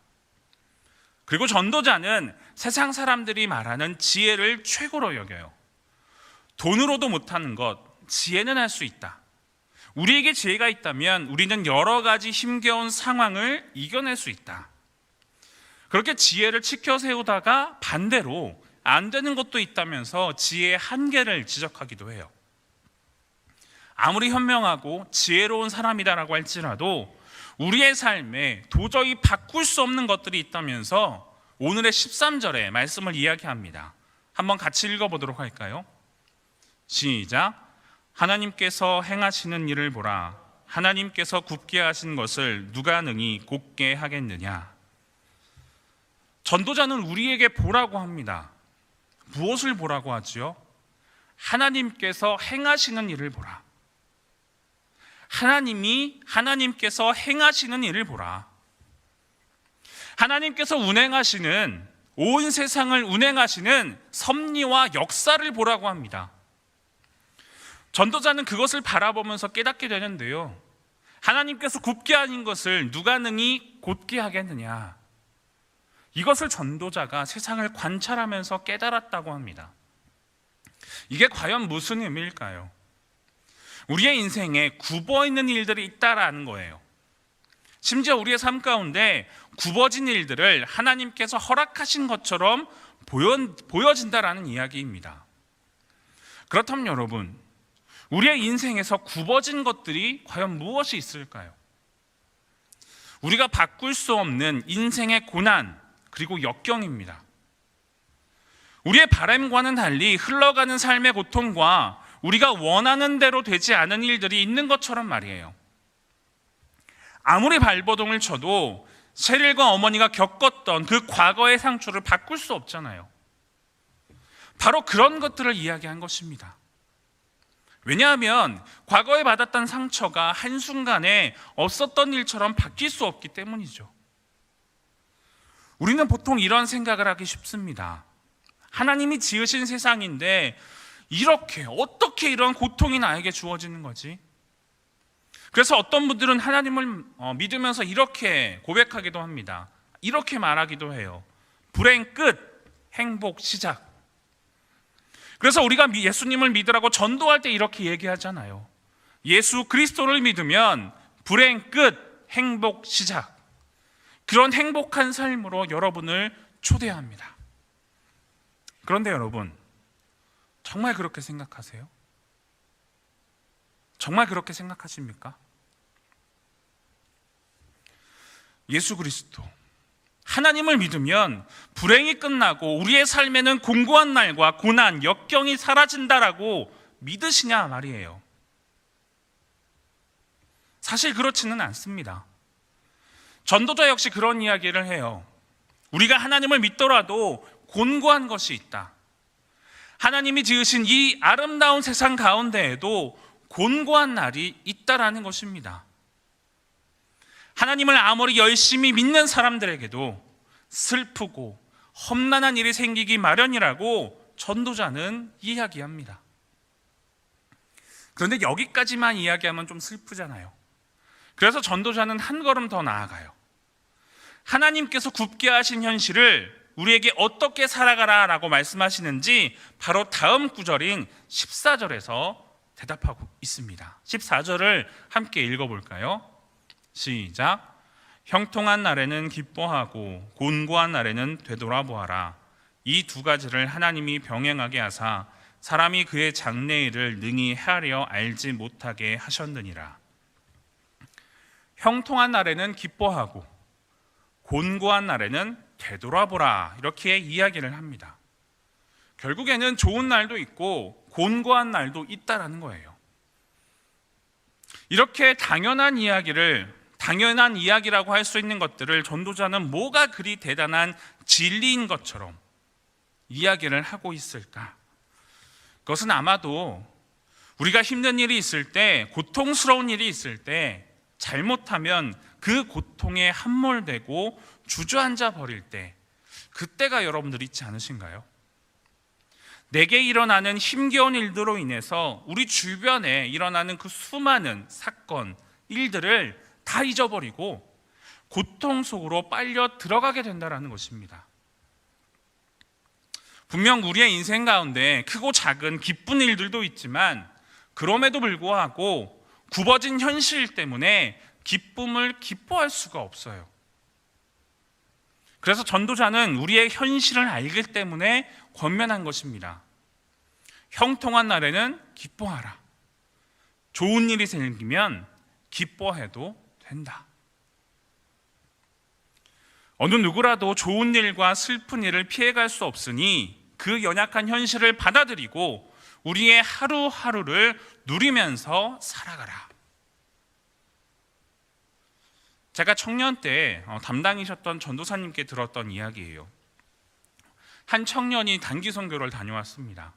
S3: 그리고 전도자는 세상 사람들이 말하는 지혜를 최고로 여겨요. 돈으로도 못하는 것, 지혜는 할 수 있다. 우리에게 지혜가 있다면 우리는 여러 가지 힘겨운 상황을 이겨낼 수 있다. 그렇게 지혜를 치켜 세우다가 반대로 안 되는 것도 있다면서 지혜의 한계를 지적하기도 해요. 아무리 현명하고 지혜로운 사람이다라고 할지라도 우리의 삶에 도저히 바꿀 수 없는 것들이 있다면서 오늘의 13절의 말씀을 이야기합니다. 한번 같이 읽어보도록 할까요? 시작. 하나님께서 행하시는 일을 보라. 하나님께서 굽게 하신 것을 누가 능히 곧게 하겠느냐. 전도자는 우리에게 보라고 합니다. 무엇을 보라고 하지요? 하나님께서 행하시는 일을 보라. 하나님께서 행하시는 일을 보라. 하나님께서 운행하시는, 온 세상을 운행하시는 섭리와 역사를 보라고 합니다. 전도자는 그것을 바라보면서 깨닫게 되는데요. 하나님께서 굽게 하신 것을 누가 능히 곧게 하겠느냐. 이것을 전도자가 세상을 관찰하면서 깨달았다고 합니다. 이게 과연 무슨 의미일까요? 우리의 인생에 굽어있는 일들이 있다라는 거예요. 심지어 우리의 삶 가운데 굽어진 일들을 하나님께서 허락하신 것처럼 보여진다라는 이야기입니다. 그렇다면 여러분, 우리의 인생에서 굽어진 것들이 과연 무엇이 있을까요? 우리가 바꿀 수 없는 인생의 고난 그리고 역경입니다. 우리의 바람과는 달리 흘러가는 삶의 고통과 우리가 원하는 대로 되지 않은 일들이 있는 것처럼 말이에요. 아무리 발버둥을 쳐도 셰릴과 어머니가 겪었던 그 과거의 상처를 바꿀 수 없잖아요. 바로 그런 것들을 이야기한 것입니다. 왜냐하면 과거에 받았던 상처가 한순간에 없었던 일처럼 바뀔 수 없기 때문이죠. 우리는 보통 이런 생각을 하기 쉽습니다. 하나님이 지으신 세상인데 어떻게 이런 고통이 나에게 주어지는 거지? 그래서 어떤 분들은 하나님을 믿으면서 이렇게 고백하기도 합니다. 이렇게 말하기도 해요. 불행 끝, 행복 시작. 그래서 우리가 예수님을 믿으라고 전도할 때 이렇게 얘기하잖아요. 예수 그리스도를 믿으면 불행 끝, 행복 시작. 그런 행복한 삶으로 여러분을 초대합니다. 그런데 여러분, 정말 그렇게 생각하세요? 정말 그렇게 생각하십니까? 예수 그리스도, 하나님을 믿으면 불행이 끝나고 우리의 삶에는 공고한 날과 고난, 역경이 사라진다라고 믿으시냐 말이에요. 사실 그렇지는 않습니다. 전도자 역시 그런 이야기를 해요. 우리가 하나님을 믿더라도 곤고한 것이 있다. 하나님이 지으신 이 아름다운 세상 가운데에도 곤고한 날이 있다라는 것입니다. 하나님을 아무리 열심히 믿는 사람들에게도 슬프고 험난한 일이 생기기 마련이라고 전도자는 이야기합니다. 그런데 여기까지만 이야기하면 좀 슬프잖아요. 그래서 전도자는 한 걸음 더 나아가요. 하나님께서 굽게 하신 현실을 우리에게 어떻게 살아가라라고 말씀하시는지 바로 다음 구절인 14절에서 대답하고 있습니다. 14절을 함께 읽어볼까요? 시작. 형통한 날에는 기뻐하고 곤고한 날에는 되돌아보아라. 이 두 가지를 하나님이 병행하게 하사 사람이 그의 장래일을 능히 헤아려 알지 못하게 하셨느니라. 형통한 날에는 기뻐하고 곤고한 날에는 되돌아보라, 이렇게 이야기를 합니다. 결국에는 좋은 날도 있고 곤고한 날도 있다라는 거예요. 이렇게 당연한 이야기라고 할 수 있는 것들을 전도자는 뭐가 그리 대단한 진리인 것처럼 이야기를 하고 있을까? 그것은 아마도 우리가 힘든 일이 있을 때, 고통스러운 일이 있을 때 잘못하면 그 고통에 함몰되고 주저앉아 버릴 때, 그때가 여러분들 있지 않으신가요? 내게 일어나는 힘겨운 일들로 인해서 우리 주변에 일어나는 그 수많은 사건, 일들을 다 잊어버리고 고통 속으로 빨려 들어가게 된다는 것입니다. 분명 우리의 인생 가운데 크고 작은 기쁜 일들도 있지만 그럼에도 불구하고 굽어진 현실 때문에 기쁨을 기뻐할 수가 없어요. 그래서 전도자는 우리의 현실을 알기 때문에 권면한 것입니다. 형통한 날에는 기뻐하라. 좋은 일이 생기면 기뻐해도 된다. 어느 누구라도 좋은 일과 슬픈 일을 피해갈 수 없으니 그 연약한 현실을 받아들이고 우리의 하루하루를 누리면서 살아가라. 제가 청년 때 담당이셨던 전도사님께 들었던 이야기예요. 한 청년이 단기 선교를 다녀왔습니다.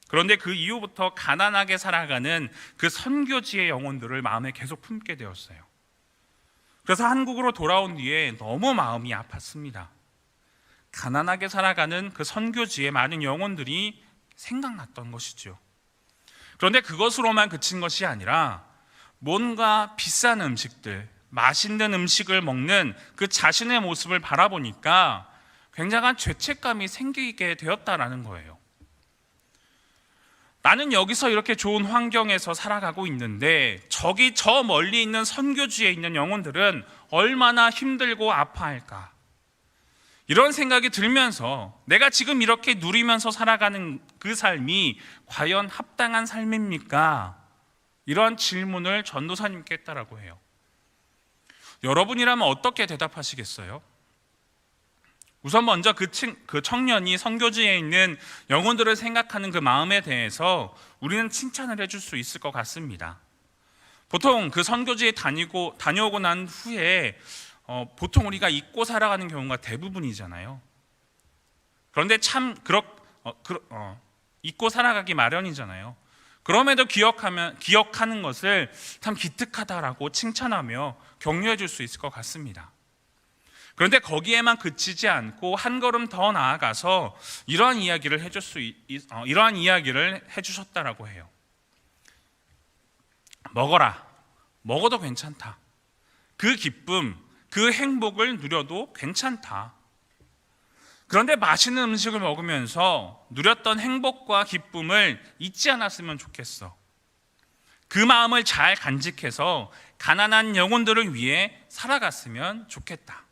S3: 그런데 그 이후부터 가난하게 살아가는 그 선교지의 영혼들을 마음에 계속 품게 되었어요. 그래서 한국으로 돌아온 뒤에 너무 마음이 아팠습니다. 가난하게 살아가는 그 선교지의 많은 영혼들이 생각났던 것이죠. 그런데 그것으로만 그친 것이 아니라 뭔가 비싼 음식들, 맛있는 음식을 먹는 그 자신의 모습을 바라보니까 굉장한 죄책감이 생기게 되었다라는 거예요. 나는 여기서 이렇게 좋은 환경에서 살아가고 있는데 저기 저 멀리 있는 선교지에 있는 영혼들은 얼마나 힘들고 아파할까? 이런 생각이 들면서 내가 지금 이렇게 누리면서 살아가는 그 삶이 과연 합당한 삶입니까? 이런 질문을 전도사님께 했다라고 해요. 여러분이라면 어떻게 대답하시겠어요? 우선 먼저 그 청년이 선교지에 있는 영혼들을 생각하는 그 마음에 대해서 우리는 칭찬을 해줄 수 있을 것 같습니다. 보통 그 선교지에 다녀오고 난 후에 보통 우리가 잊고 살아가는 경우가 대부분이잖아요. 그런데 참 잊고 살아가기 마련이잖아요. 그럼에도 기억하는 것을 참 기특하다라고 칭찬하며 격려해 줄 수 있을 것 같습니다. 그런데 거기에만 그치지 않고 한 걸음 더 나아가서 이러한 이야기를 해주셨다라고 해요. 먹어라. 먹어도 괜찮다. 그 기쁨, 그 행복을 누려도 괜찮다. 그런데 맛있는 음식을 먹으면서 누렸던 행복과 기쁨을 잊지 않았으면 좋겠어. 그 마음을 잘 간직해서 가난한 영혼들을 위해 살아갔으면 좋겠다.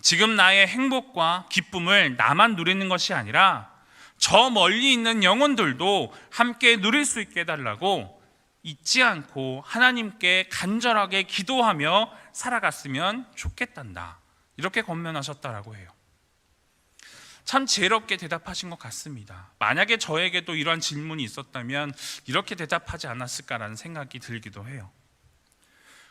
S3: 지금 나의 행복과 기쁨을 나만 누리는 것이 아니라 저 멀리 있는 영혼들도 함께 누릴 수 있게 해달라고 잊지 않고 하나님께 간절하게 기도하며 살아갔으면 좋겠단다. 이렇게 권면하셨다라고 해요. 참 지혜롭게 대답하신 것 같습니다. 만약에 저에게도 이러한 질문이 있었다면 이렇게 대답하지 않았을까라는 생각이 들기도 해요.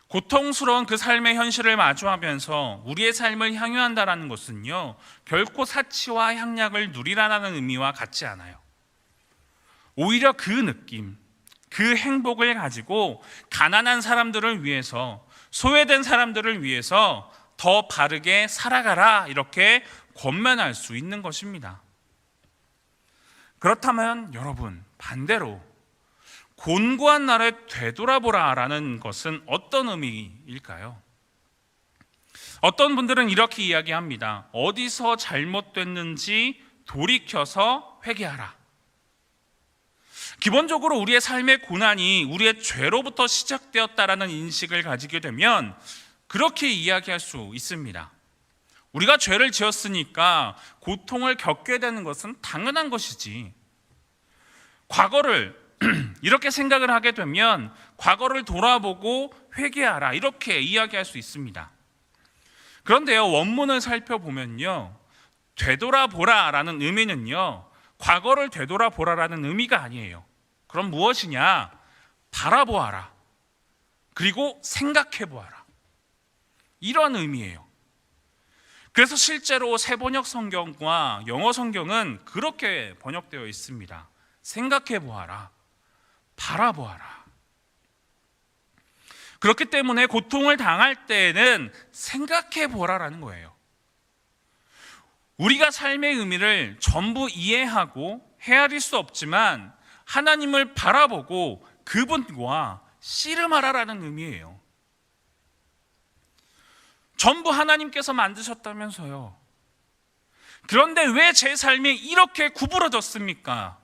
S3: 고통스러운 그 삶의 현실을 마주하면서 우리의 삶을 향유한다는 것은요, 결코 사치와 향락을 누리라는 의미와 같지 않아요. 오히려 그 느낌, 그 행복을 가지고 가난한 사람들을 위해서, 소외된 사람들을 위해서 더 바르게 살아가라, 이렇게 권면할 수 있는 것입니다. 그렇다면 여러분, 반대로 곤고한 날에 되돌아보라라는 것은 어떤 의미일까요? 어떤 분들은 이렇게 이야기합니다. 어디서 잘못됐는지 돌이켜서 회개하라. 기본적으로 우리의 삶의 고난이 우리의 죄로부터 시작되었다라는 인식을 가지게 되면 그렇게 이야기할 수 있습니다. 우리가 죄를 지었으니까 고통을 겪게 되는 것은 당연한 것이지. 과거를 이렇게 생각을 하게 되면 과거를 돌아보고 회개하라, 이렇게 이야기할 수 있습니다. 그런데요, 원문을 살펴보면요, 되돌아보라라는 의미는요, 과거를 되돌아보라라는 의미가 아니에요. 그럼 무엇이냐? 바라보아라. 그리고 생각해보아라. 이런 의미예요. 그래서 실제로 새번역 성경과 영어 성경은 그렇게 번역되어 있습니다. 생각해보아라. 바라보아라. 그렇기 때문에 고통을 당할 때에는 생각해보라라는 거예요. 우리가 삶의 의미를 전부 이해하고 헤아릴 수 없지만 하나님을 바라보고 그분과 씨름하라라는 의미예요. 전부 하나님께서 만드셨다면서요. 그런데 왜 제 삶이 이렇게 구부러졌습니까?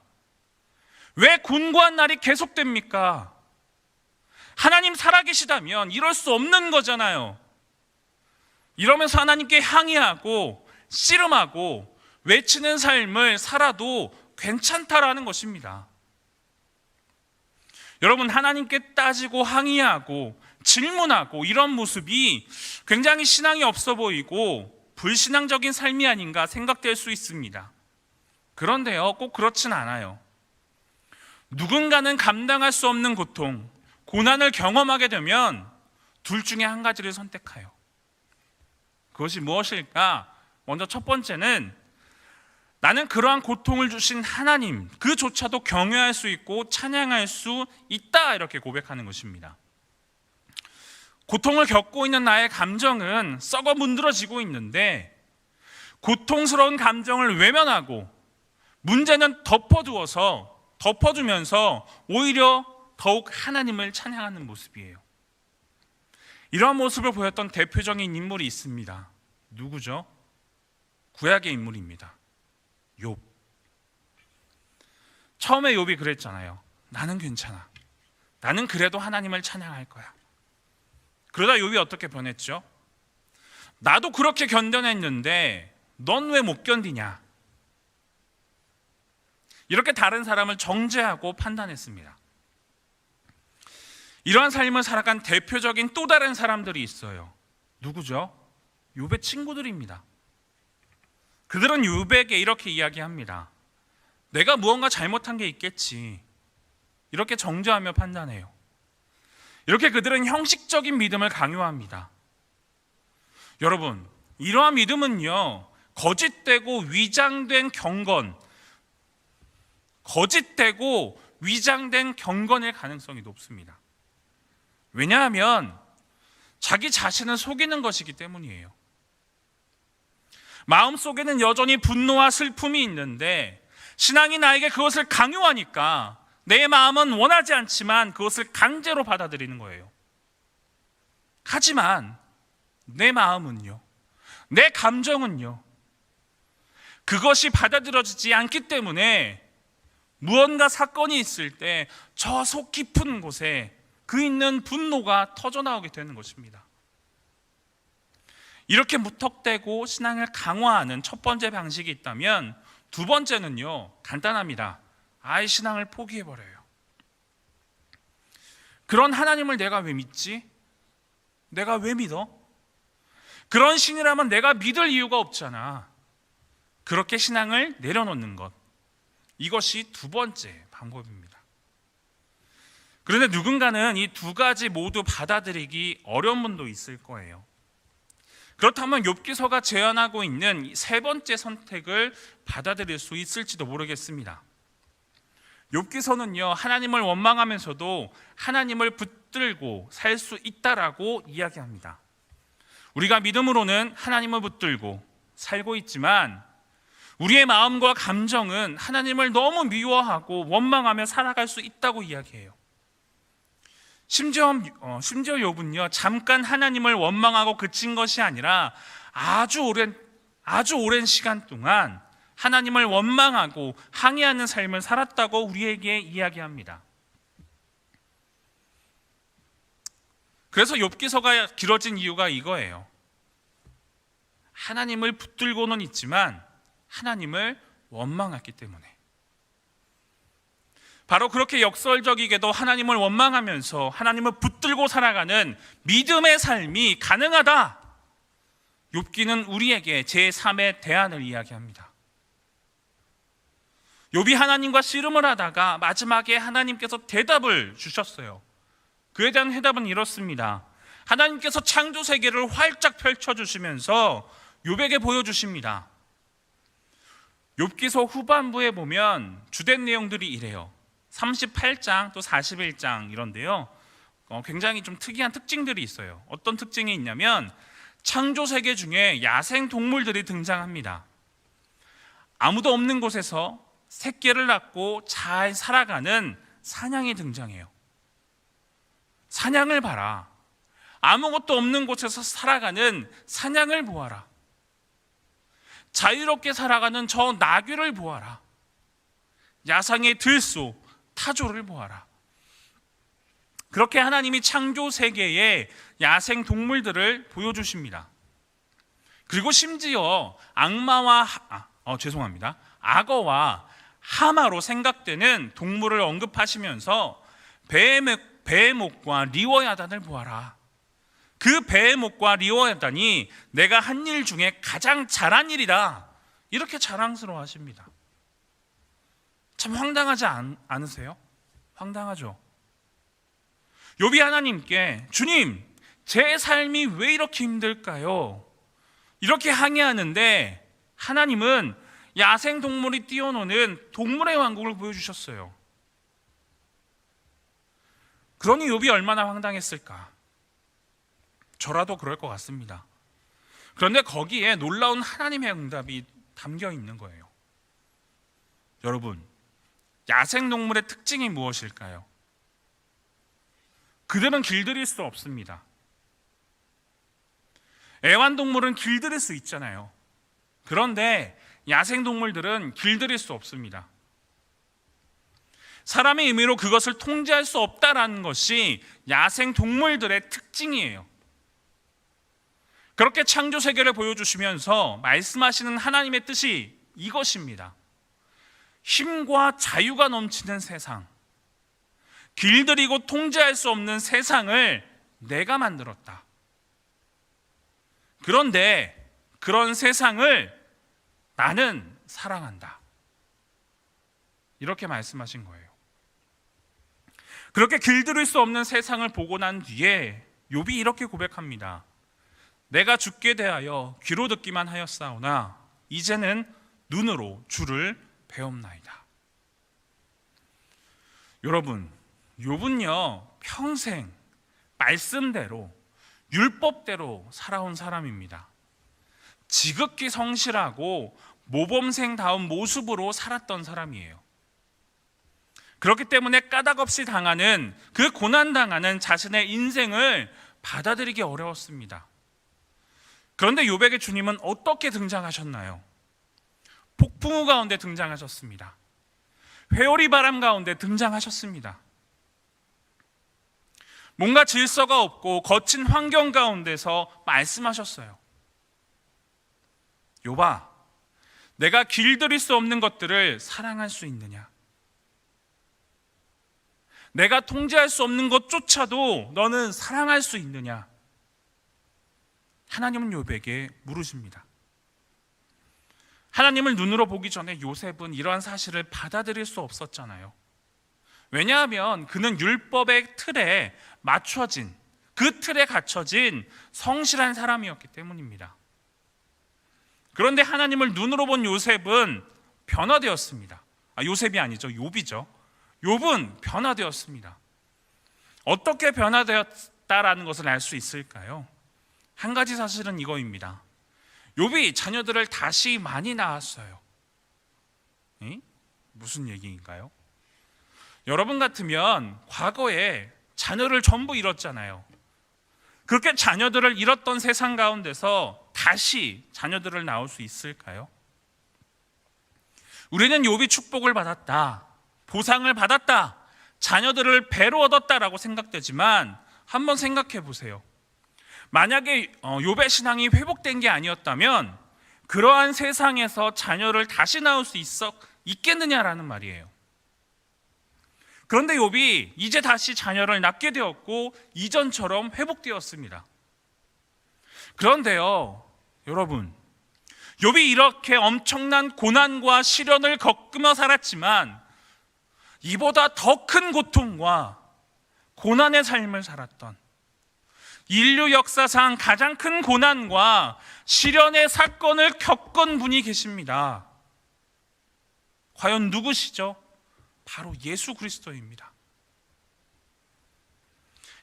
S3: 왜 곤고한 날이 계속됩니까? 하나님 살아계시다면 이럴 수 없는 거잖아요. 이러면서 하나님께 항의하고 씨름하고 외치는 삶을 살아도 괜찮다라는 것입니다. 여러분, 하나님께 따지고 항의하고 질문하고 이런 모습이 굉장히 신앙이 없어 보이고 불신앙적인 삶이 아닌가 생각될 수 있습니다. 그런데요, 꼭 그렇진 않아요. 누군가는 감당할 수 없는 고통, 고난을 경험하게 되면 둘 중에 한 가지를 선택해요. 그것이 무엇일까? 먼저 첫 번째는 나는 그러한 고통을 주신 하나님 그조차도 경외할 수 있고 찬양할 수 있다, 이렇게 고백하는 것입니다. 고통을 겪고 있는 나의 감정은 썩어 문드러지고 있는데 고통스러운 감정을 외면하고 문제는 덮어두면서 오히려 더욱 하나님을 찬양하는 모습이에요. 이러한 모습을 보였던 대표적인 인물이 있습니다. 누구죠? 구약의 인물입니다. 욥. 처음에 욥이 그랬잖아요. 나는 괜찮아. 나는 그래도 하나님을 찬양할 거야. 그러다 욥이 어떻게 변했죠? 나도 그렇게 견뎌냈는데 넌 왜 못 견디냐? 이렇게 다른 사람을 정죄하고 판단했습니다. 이러한 삶을 살아간 대표적인 또 다른 사람들이 있어요. 누구죠? 욥의 친구들입니다. 그들은 욥에게 이렇게 이야기합니다. 내가 무언가 잘못한 게 있겠지. 이렇게 정죄하며 판단해요. 이렇게 그들은 형식적인 믿음을 강요합니다. 여러분, 이러한 믿음은요, 거짓되고 위장된 경건, 거짓되고 위장된 경건일 가능성이 높습니다. 왜냐하면 자기 자신을 속이는 것이기 때문이에요. 마음속에는 여전히 분노와 슬픔이 있는데 신앙이 나에게 그것을 강요하니까 내 마음은 원하지 않지만 그것을 강제로 받아들이는 거예요. 하지만 내 마음은요, 내 감정은요, 그것이 받아들여지지 않기 때문에 무언가 사건이 있을 때 저 속 깊은 곳에 그 있는 분노가 터져나오게 되는 것입니다. 이렇게 무턱대고 신앙을 강화하는 첫 번째 방식이 있다면 두 번째는요, 간단합니다. 아예 신앙을 포기해버려요. 그런 하나님을 내가 왜 믿지? 내가 왜 믿어? 그런 신이라면 내가 믿을 이유가 없잖아. 그렇게 신앙을 내려놓는 것, 이것이 두 번째 방법입니다. 그런데 누군가는 이 두 가지 모두 받아들이기 어려운 분도 있을 거예요. 그렇다면 욥기서가 제안하고 있는 이 세 번째 선택을 받아들일 수 있을지도 모르겠습니다. 욥기서는요, 하나님을 원망하면서도 하나님을 붙들고 살 수 있다라고 이야기합니다. 우리가 믿음으로는 하나님을 붙들고 살고 있지만 우리의 마음과 감정은 하나님을 너무 미워하고 원망하며 살아갈 수 있다고 이야기해요. 심지어 욥은요, 잠깐 하나님을 원망하고 그친 것이 아니라 아주 오랜 시간 동안 하나님을 원망하고 항의하는 삶을 살았다고 우리에게 이야기합니다. 그래서 욥기서가 길어진 이유가 이거예요. 하나님을 붙들고는 있지만 하나님을 원망했기 때문에. 바로 그렇게 역설적이게도 하나님을 원망하면서 하나님을 붙들고 살아가는 믿음의 삶이 가능하다. 욥기는 우리에게 제3의 대안을 이야기합니다. 욥이 하나님과 씨름을 하다가 마지막에 하나님께서 대답을 주셨어요. 그에 대한 해답은 이렇습니다. 하나님께서 창조 세계를 활짝 펼쳐주시면서 욥에게 보여주십니다. 욥기서 후반부에 보면 주된 내용들이 이래요. 38장 또 41장 이런데요, 굉장히 좀 특이한 특징들이 있어요. 어떤 특징이 있냐면 창조 세계 중에 야생 동물들이 등장합니다. 아무도 없는 곳에서 새끼를 낳고 잘 살아가는 사냥이 등장해요. 사냥을 봐라. 아무것도 없는 곳에서 살아가는 사냥을 보아라. 자유롭게 살아가는 저 나귀를 보아라. 야상의 들소, 타조를 보아라. 그렇게 하나님이 창조 세계의 야생 동물들을 보여주십니다. 그리고 심지어 악어와 하마로 생각되는 동물을 언급하시면서 배의 목과 리워야단을 보아라. 그 배의 목과 리워야단이 내가 한 일 중에 가장 잘한 일이다. 이렇게 자랑스러워하십니다. 참 황당하지 않으세요? 황당하죠. 욥이 하나님께 주님, 제 삶이 왜 이렇게 힘들까요? 이렇게 항의하는데 하나님은 야생동물이 뛰어노는 동물의 왕국을 보여주셨어요. 그러니 욥이 얼마나 황당했을까? 저라도 그럴 것 같습니다. 그런데 거기에 놀라운 하나님의 응답이 담겨 있는 거예요. 여러분, 야생동물의 특징이 무엇일까요? 그들은 길들일 수 없습니다. 애완동물은 길들일 수 있잖아요. 그런데 야생동물들은 길들일 수 없습니다. 사람의 의미로 그것을 통제할 수 없다라는 것이 야생동물들의 특징이에요. 그렇게 창조 세계를 보여주시면서 말씀하시는 하나님의 뜻이 이것입니다. 힘과 자유가 넘치는 세상, 길들이고 통제할 수 없는 세상을 내가 만들었다. 그런데 그런 세상을 나는 사랑한다. 이렇게 말씀하신 거예요. 그렇게 길들일 수 없는 세상을 보고 난 뒤에 욥이 이렇게 고백합니다. 내가 주께 대하여 귀로 듣기만 하였사오나 이제는 눈으로 주를 배움나이다. 여러분, 욥은요 평생 말씀대로 율법대로 살아온 사람입니다. 지극히 성실하고 모범생다운 모습으로 살았던 사람이에요. 그렇기 때문에 까닭없이 당하는 그 고난당하는 자신의 인생을 받아들이기 어려웠습니다. 그런데 욥에게 주님은 어떻게 등장하셨나요? 폭풍우 가운데 등장하셨습니다. 회오리 바람 가운데 등장하셨습니다. 뭔가 질서가 없고 거친 환경 가운데서 말씀하셨어요. 욥아, 내가 길들일 수 없는 것들을 사랑할 수 있느냐? 내가 통제할 수 없는 것조차도 너는 사랑할 수 있느냐? 하나님은 욥에게 물으십니다. 하나님을 눈으로 보기 전에 요셉은 이러한 사실을 받아들일 수 없었잖아요. 왜냐하면 그는 율법의 틀에 맞춰진, 그 틀에 갇혀진 성실한 사람이었기 때문입니다. 그런데 하나님을 눈으로 본 요셉은 변화되었습니다. 요셉이 아니죠, 욥이죠. 욥은 변화되었습니다. 어떻게 변화되었다라는 것을 알 수 있을까요? 한 가지 사실은 이거입니다. 욥이 자녀들을 다시 많이 낳았어요. 무슨 얘기인가요? 여러분 같으면 과거에 자녀를 전부 잃었잖아요. 그렇게 자녀들을 잃었던 세상 가운데서 다시 자녀들을 낳을 수 있을까요? 우리는 욥이 축복을 받았다, 보상을 받았다, 자녀들을 배로 얻었다라고 생각되지만 한번 생각해 보세요. 만약에 욥의 신앙이 회복된 게 아니었다면 그러한 세상에서 자녀를 다시 낳을 수 있겠느냐라는 말이에요. 그런데 욥이 이제 다시 자녀를 낳게 되었고 이전처럼 회복되었습니다. 그런데요, 여러분, 욥이 이렇게 엄청난 고난과 시련을 겪으며 살았지만 이보다 더 큰 고통과 고난의 삶을 살았던, 인류 역사상 가장 큰 고난과 시련의 사건을 겪은 분이 계십니다. 과연 누구시죠? 바로 예수 그리스도입니다.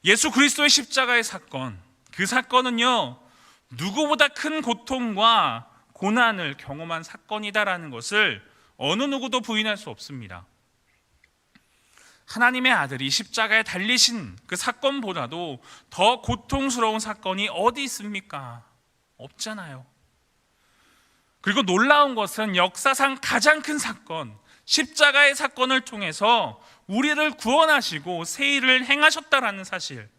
S3: 예수 그리스도의 십자가의 사건, 그 사건은요 누구보다 큰 고통과 고난을 경험한 사건이다라는 것을 어느 누구도 부인할 수 없습니다. 하나님의 아들이 십자가에 달리신 그 사건보다도 더 고통스러운 사건이 어디 있습니까? 없잖아요. 그리고 놀라운 것은 역사상 가장 큰 사건, 십자가의 사건을 통해서 우리를 구원하시고 새 일을 행하셨다라는 사실.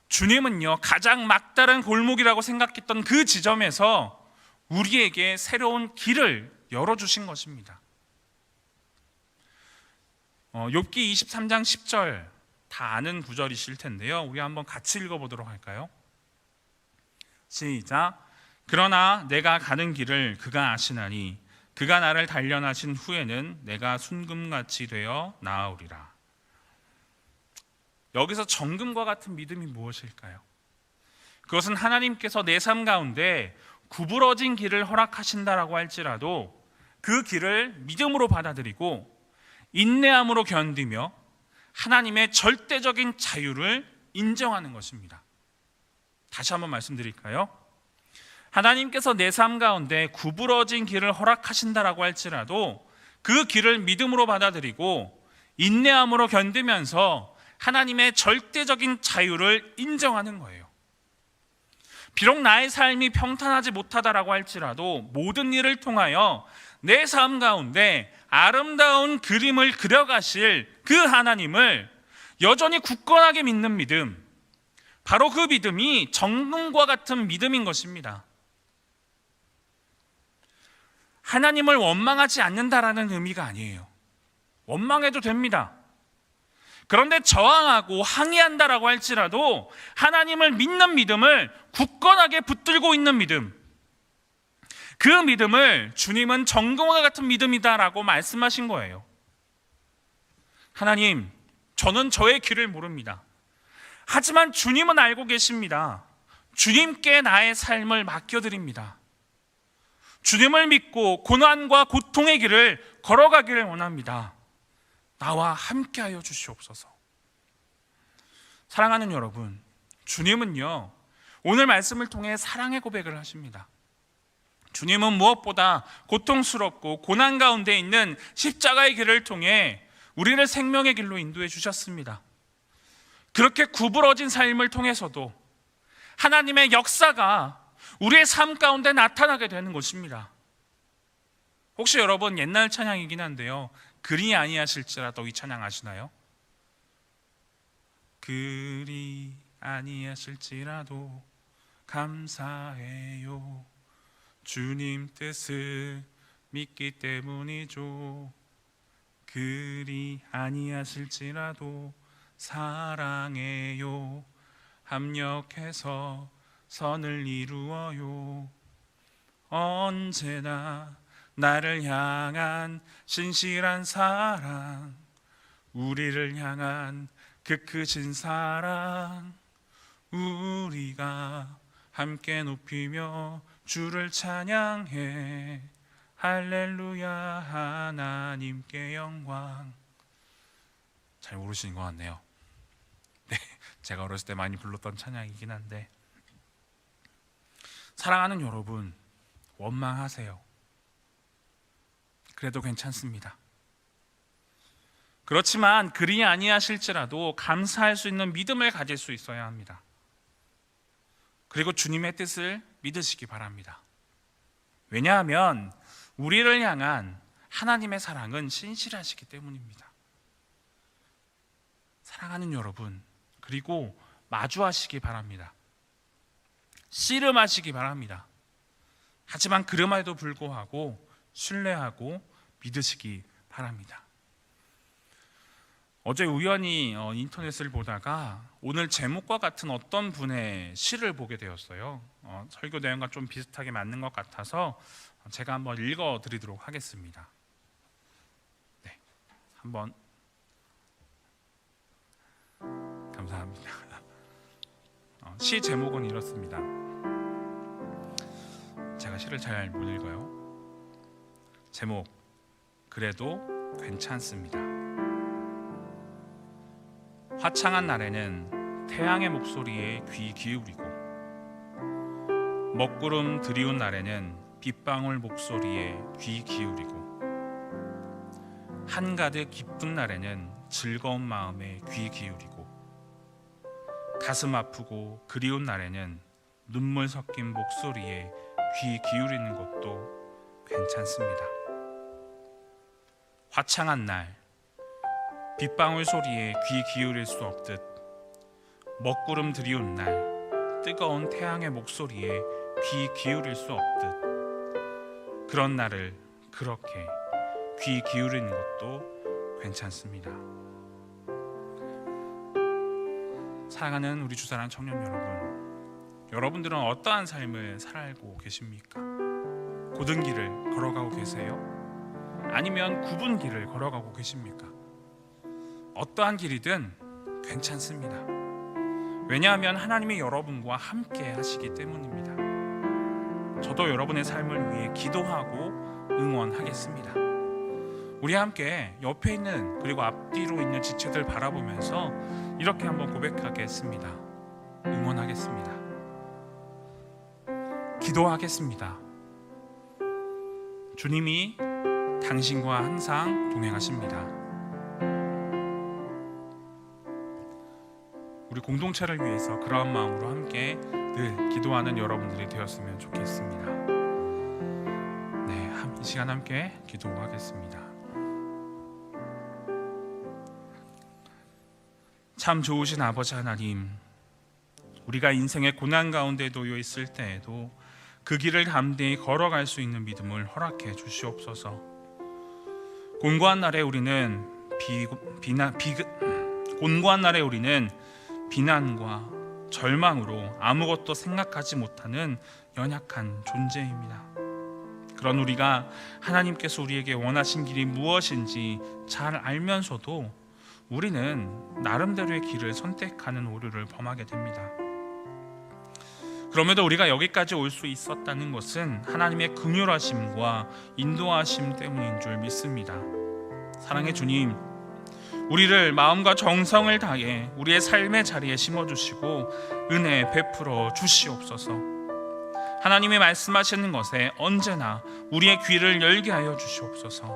S3: 주님은요 가장 막다른 골목이라고 생각했던 그 지점에서 우리에게 새로운 길을 열어주신 것입니다. 욥기 23장 10절 다 아는 구절이실 텐데요, 우리 한번 같이 읽어보도록 할까요? 시작. 그러나 내가 가는 길을 그가 아시나니 그가 나를 단련하신 후에는 내가 순금같이 되어 나아오리라. 여기서 정금과 같은 믿음이 무엇일까요? 그것은 하나님께서 내 삶 가운데 구부러진 길을 허락하신다라고 할지라도 그 길을 믿음으로 받아들이고 인내함으로 견디며 하나님의 절대적인 자유를 인정하는 것입니다. 다시 한번 말씀드릴까요? 하나님께서 내 삶 가운데 구부러진 길을 허락하신다라고 할지라도 그 길을 믿음으로 받아들이고 인내함으로 견디면서 하나님의 절대적인 자유를 인정하는 거예요. 비록 나의 삶이 평탄하지 못하다라고 할지라도 모든 일을 통하여 내 삶 가운데 아름다운 그림을 그려가실 그 하나님을 여전히 굳건하게 믿는 믿음, 바로 그 믿음이 정금과 같은 믿음인 것입니다. 하나님을 원망하지 않는다라는 의미가 아니에요. 원망해도 됩니다. 그런데 저항하고 항의한다라고 할지라도 하나님을 믿는 믿음을 굳건하게 붙들고 있는 믿음, 그 믿음을 주님은 정금과 같은 믿음이다라고 말씀하신 거예요. 하나님, 저는 저의 길을 모릅니다. 하지만 주님은 알고 계십니다. 주님께 나의 삶을 맡겨드립니다. 주님을 믿고 고난과 고통의 길을 걸어가기를 원합니다. 나와 함께하여 주시옵소서. 사랑하는 여러분, 주님은요, 오늘 말씀을 통해 사랑의 고백을 하십니다. 주님은 무엇보다 고통스럽고 고난 가운데 있는 십자가의 길을 통해 우리를 생명의 길로 인도해 주셨습니다. 그렇게 구부러진 삶을 통해서도 하나님의 역사가 우리의 삶 가운데 나타나게 되는 것입니다. 혹시 여러분 옛날 찬양이긴 한데요, 그리 아니하실지라도 이 찬양 아시나요? 그리 아니하실지라도 감사해요. 주님 뜻을 믿기 때문이죠. 그리 아니하실지라도 사랑해요. 합력해서 선을 이루어요. 언제나 나를 향한 신실한 사랑, 우리를 향한 그 크신 사랑, 우리가 함께 높이며 주를 찬양해. 할렐루야, 하나님께 영광. 잘 모르시는 것 같네요. 네, 제가 어렸을 때 많이 불렀던 찬양이긴 한데, 사랑하는 여러분, 원망하세요. 그래도 괜찮습니다. 그렇지만 그리 아니하실지라도 감사할 수 있는 믿음을 가질 수 있어야 합니다. 그리고 주님의 뜻을 믿으시기 바랍니다. 왜냐하면 우리를 향한 하나님의 사랑은 신실하시기 때문입니다. 사랑하는 여러분, 그리고 마주하시기 바랍니다. 씨름하시기 바랍니다. 하지만 그럼에도 불구하고 신뢰하고 믿으시기 바랍니다. 어제 우연히 인터넷을 보다가 오늘 제목과 같은 어떤 분의 시를 보게 되었어요. 설교 내용과 좀 비슷하게 맞는 것 같아서 제가 한번 읽어드리도록 하겠습니다. 네, 한번 감사합니다. 시 제목은 이렇습니다. 제가 시를 잘 못 읽어요. 제목, 그래도 괜찮습니다. 화창한 날에는 태양의 목소리에 귀 기울이고, 먹구름 드리운 날에는 빗방울 목소리에 귀 기울이고, 한가득 기쁜 날에는 즐거운 마음에 귀 기울이고, 가슴 아프고 그리운 날에는 눈물 섞인 목소리에 귀 기울이는 것도 괜찮습니다. 화창한 날, 빗방울 소리에 귀 기울일 수 없듯, 먹구름 드리운 날, 뜨거운 태양의 목소리에 귀 기울일 수 없듯, 그런 날을 그렇게 귀 기울이는 것도 괜찮습니다. 사랑하는 우리 주사랑 청년 여러분, 여러분들은 어떠한 삶을 살고 계십니까? 고든 길을 걸어가고 계세요? 아니면 굽은 길을 걸어가고 계십니까? 어떠한 길이든 괜찮습니다. 왜냐하면 하나님이 여러분과 함께 하시기 때문입니다. 저도 여러분의 삶을 위해 기도하고 응원하겠습니다. 우리 함께 옆에 있는 그리고 앞뒤로 있는 지체들 바라보면서 이렇게 한번 고백하겠습니다. 응원하겠습니다. 기도하겠습니다. 주님이 당신과 항상 동행하십니다. 우리 공동체를 위해서 그러한 마음으로 함께 늘 기도하는 여러분들이 되었으면 좋겠습니다. 네, 이 시간 함께 기도하겠습니다. 참 좋으신 아버지 하나님, 우리가 인생의 고난 가운데 놓여 있을 때에도 그 길을 담대히 걸어갈 수 있는 믿음을 허락해 주시옵소서. 곤고한 날에 우리는 곤고한 날에 우리는 비난과 절망으로 아무것도 생각하지 못하는 연약한 존재입니다. 그런 우리가 하나님께서 우리에게 원하신 길이 무엇인지 잘 알면서도 우리는 나름대로의 길을 선택하는 오류를 범하게 됩니다. 그럼에도 우리가 여기까지 올 수 있었다는 것은 하나님의 긍휼하심과 인도하심 때문인 줄 믿습니다. 사랑의 주님, 우리를 마음과 정성을 다해 우리의 삶의 자리에 심어주시고 은혜 베풀어 주시옵소서. 하나님의 말씀하시는 것에 언제나 우리의 귀를 열게 하여 주시옵소서.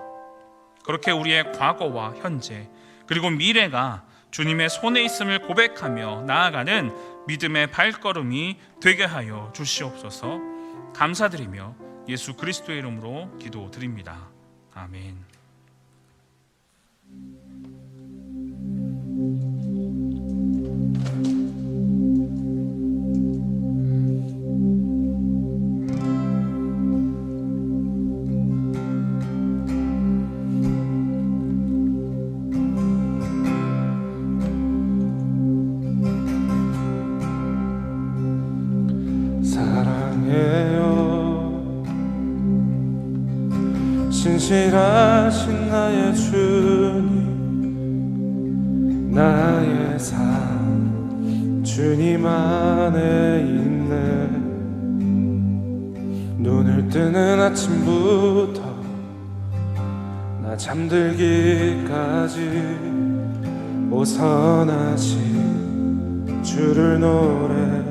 S3: 그렇게 우리의 과거와 현재 그리고 미래가 주님의 손에 있음을 고백하며 나아가는 믿음의 발걸음이 되게 하여 주시옵소서. 감사드리며 예수 그리스도의 이름으로 기도드립니다. 아멘.
S4: 신실하신 나의 주님, 나의 삶 주님 안에 있네. 눈을 뜨는 아침부터 나 잠들기까지 오선하신 주를 노래하리.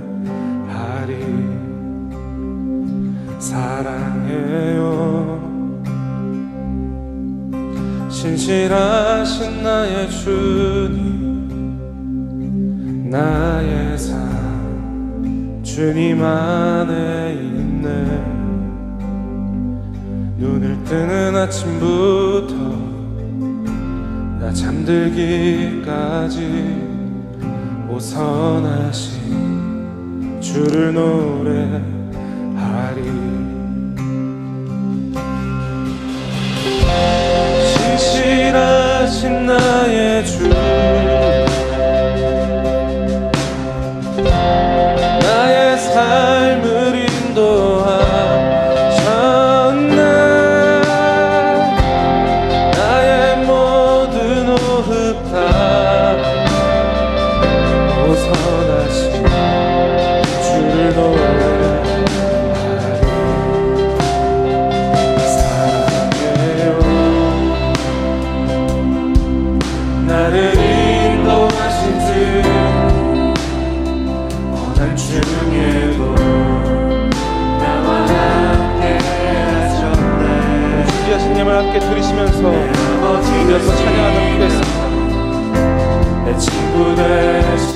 S4: 사랑해요 신실하신 나의 주님, 나의 삶 주님 안에 있네. 눈을 뜨는 아침부터 나 잠들기까지 오선하신 주를 노래하리. 신실하신 나의 주, 나의 삶을 인도하셨네. 나의 모든 호흡 다 오선하신 주를 노래하리. 나를 인도하신 주 고난 중에도 나와 함께 하셨네. 주기하신 님을 함께 들으시면서 이어서 찬양하도록 하겠습니다. 내 친구 되시